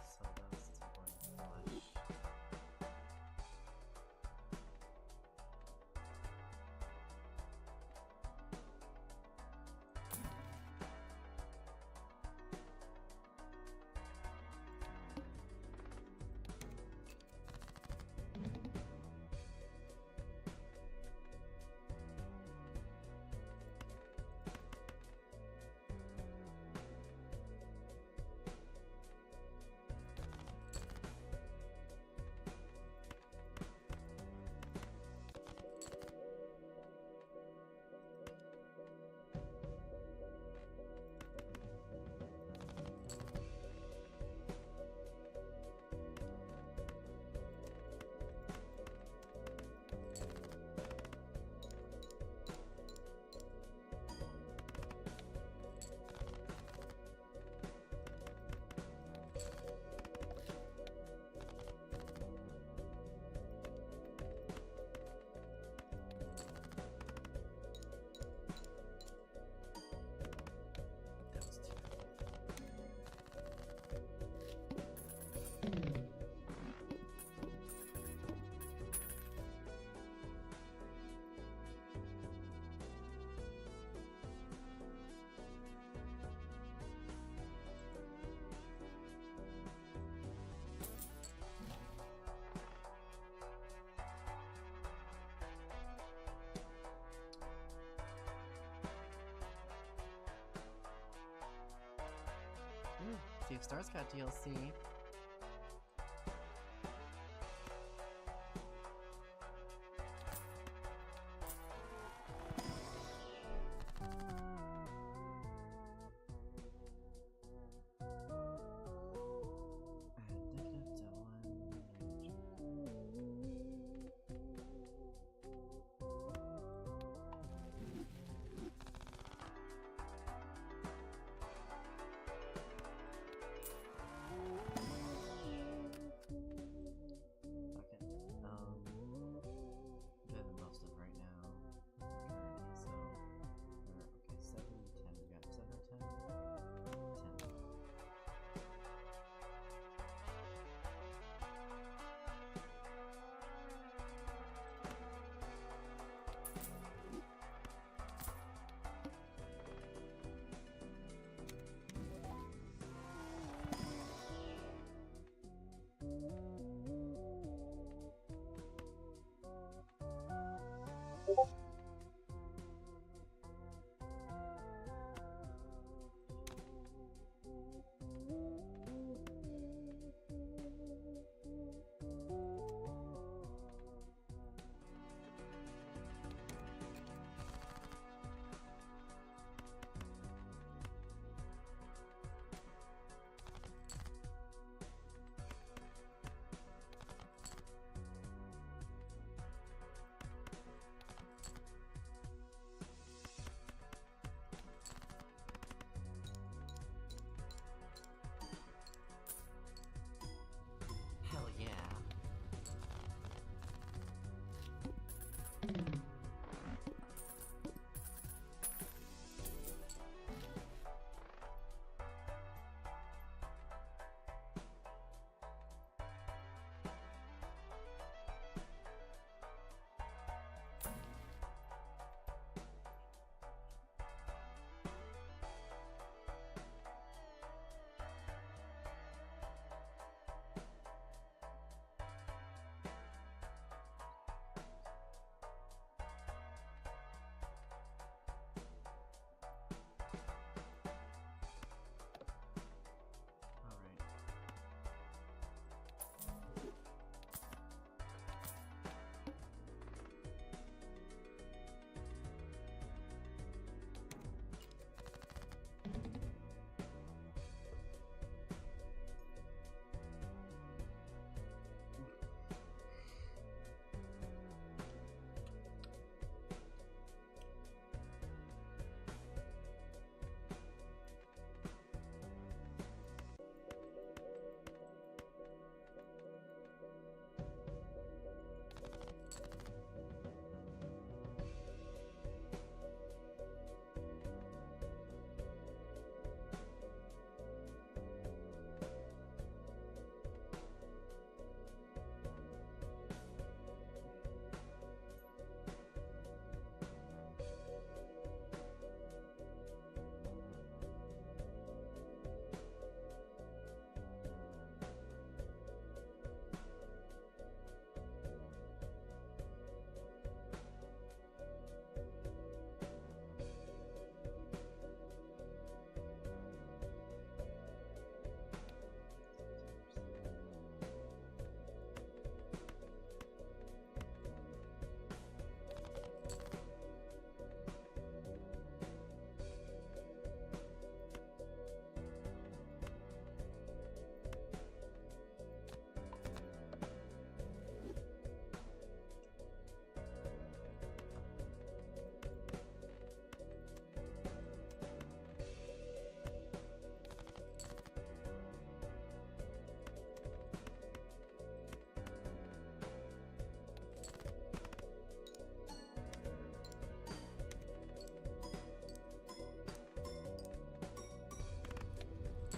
Sawdust and flesh. That was terrible. Ooh, Sea of Stars got DLC.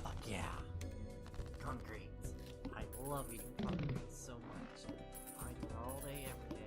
Oh yeah, concrete. I love eating concrete so much. I eat it all day, every day.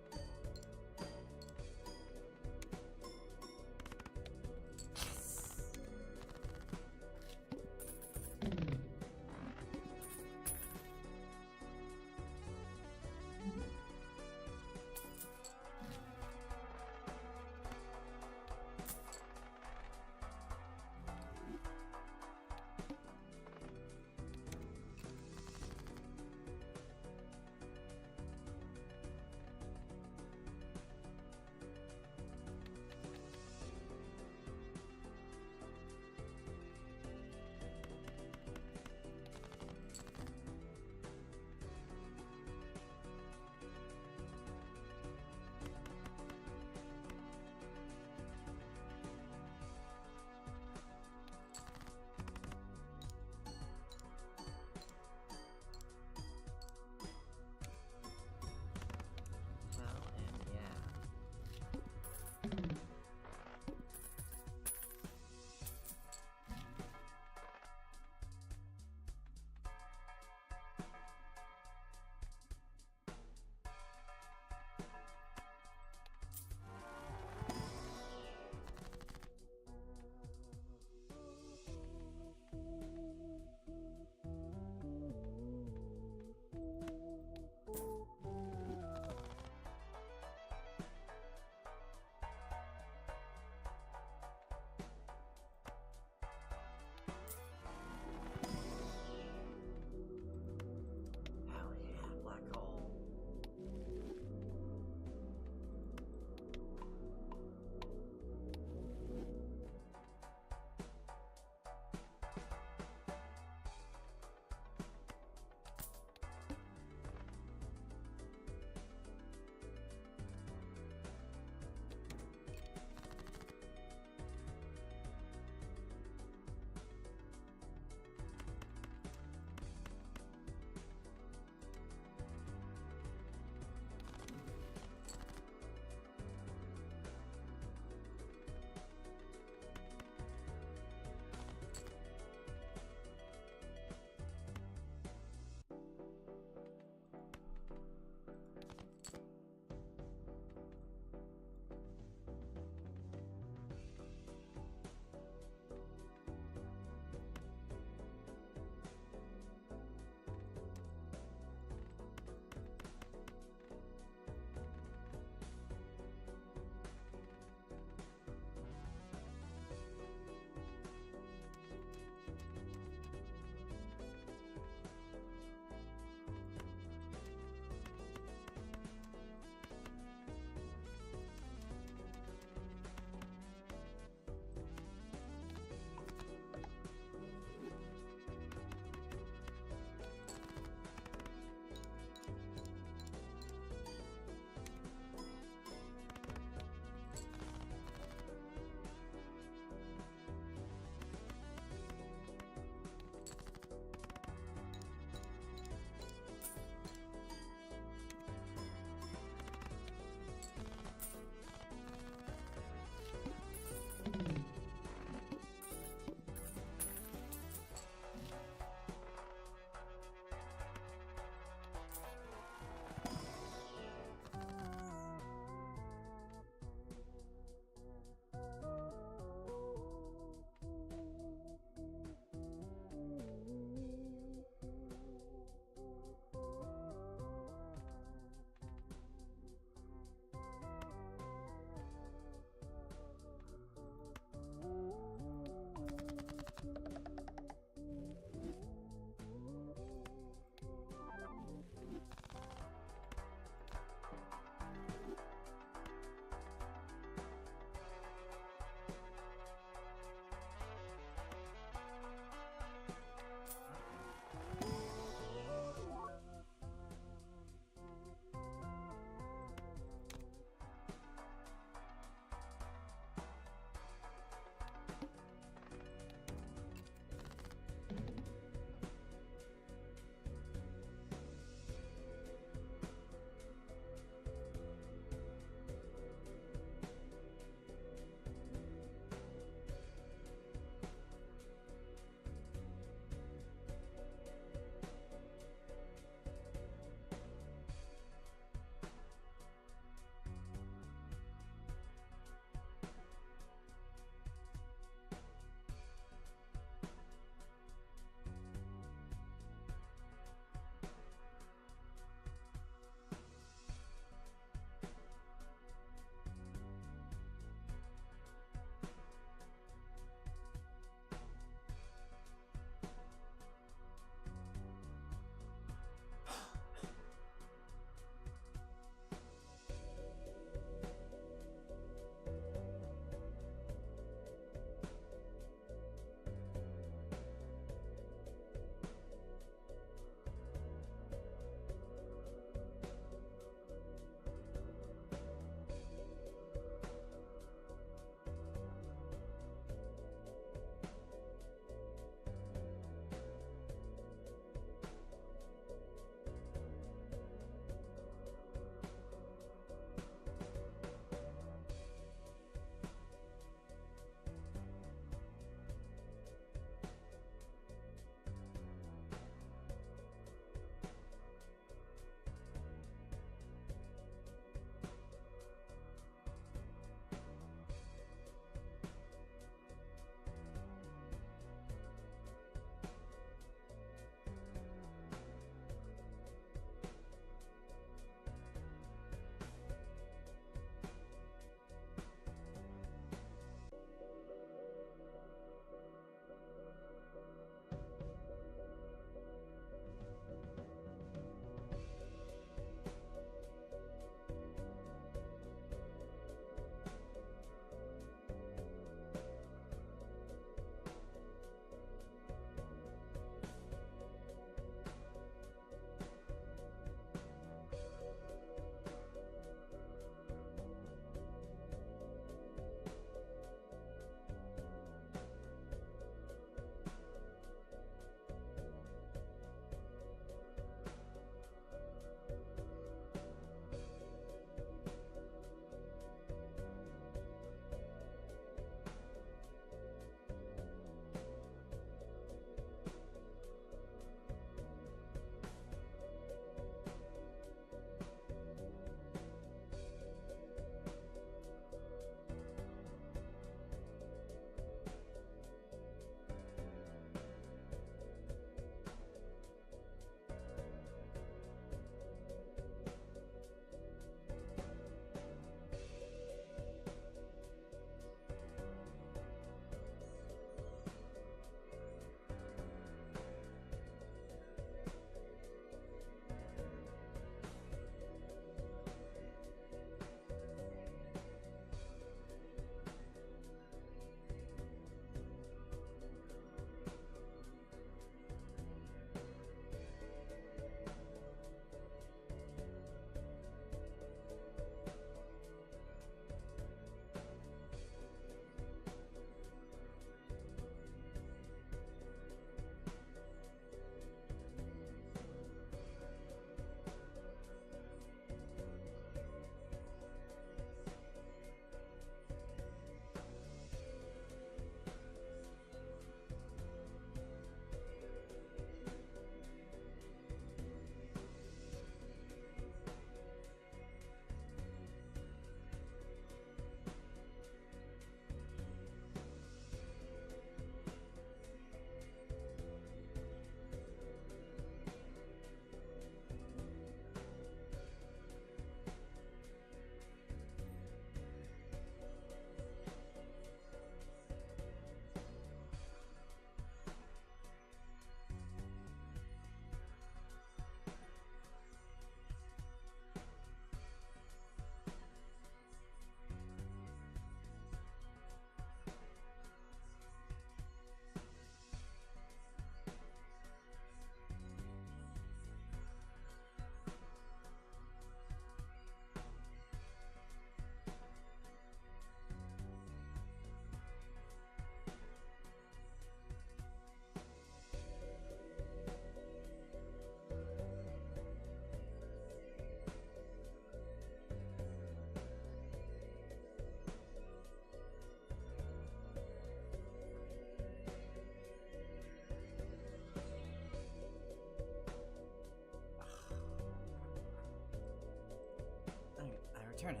returneth.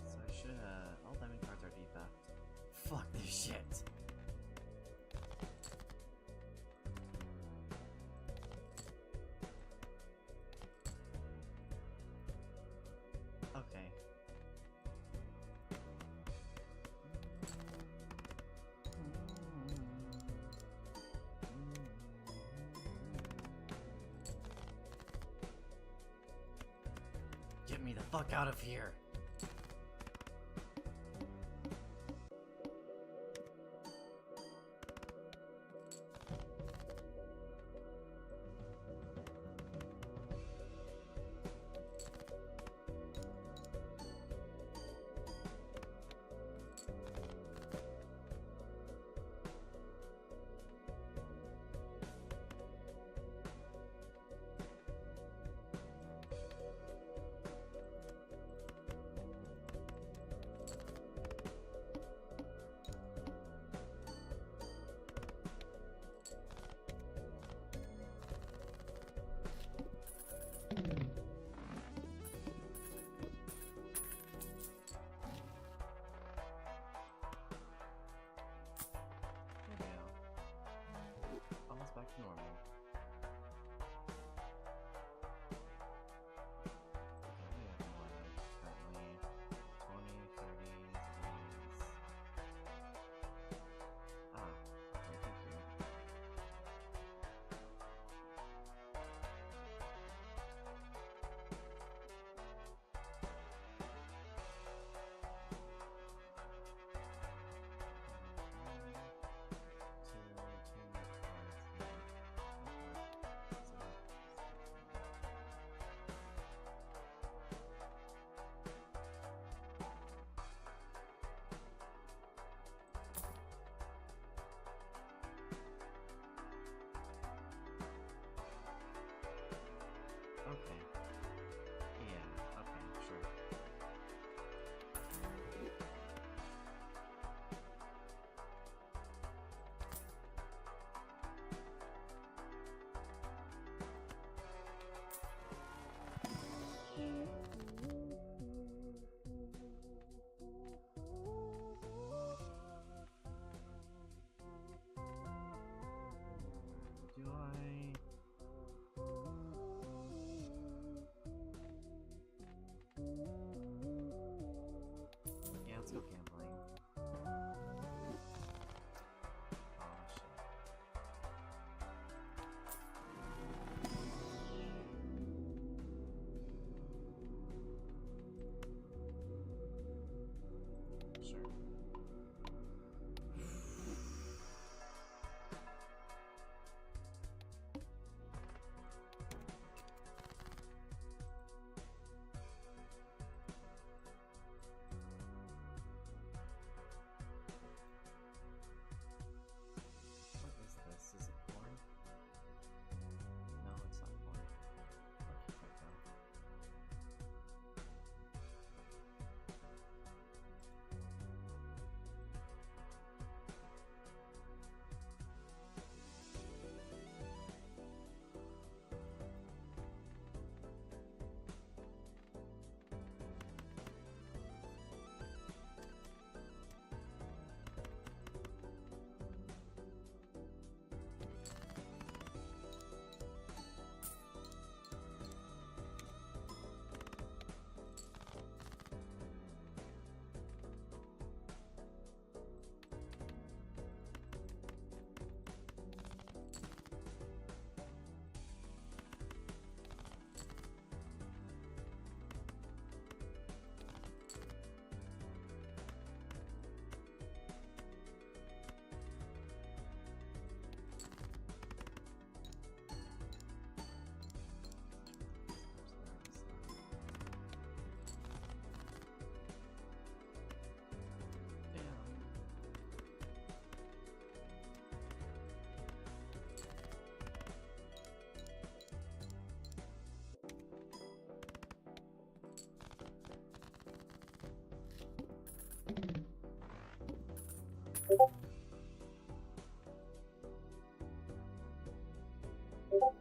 So I should, all diamond cards are debuffed. Fuck this shit. Okay. Get me the fuck out of here. Almost back to normal. Okay, we have more currently 20, 30, these. Ah, okay, thank you. Two more cards. Hello?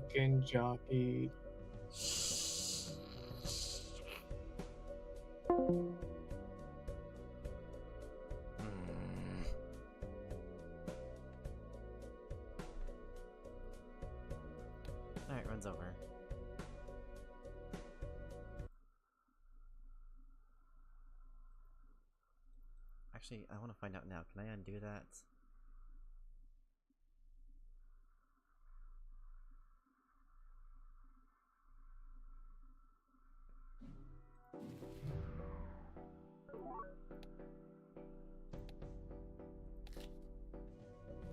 Fucking jockey. Alright, runs over. Actually, I want to find out now. Can I undo that?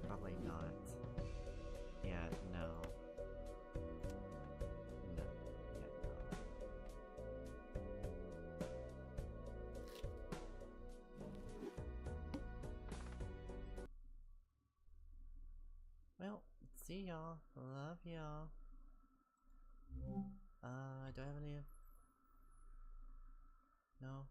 Probably not. Yeah, no. No. Yeah, no. See y'all. Love y'all. Do I have any? No.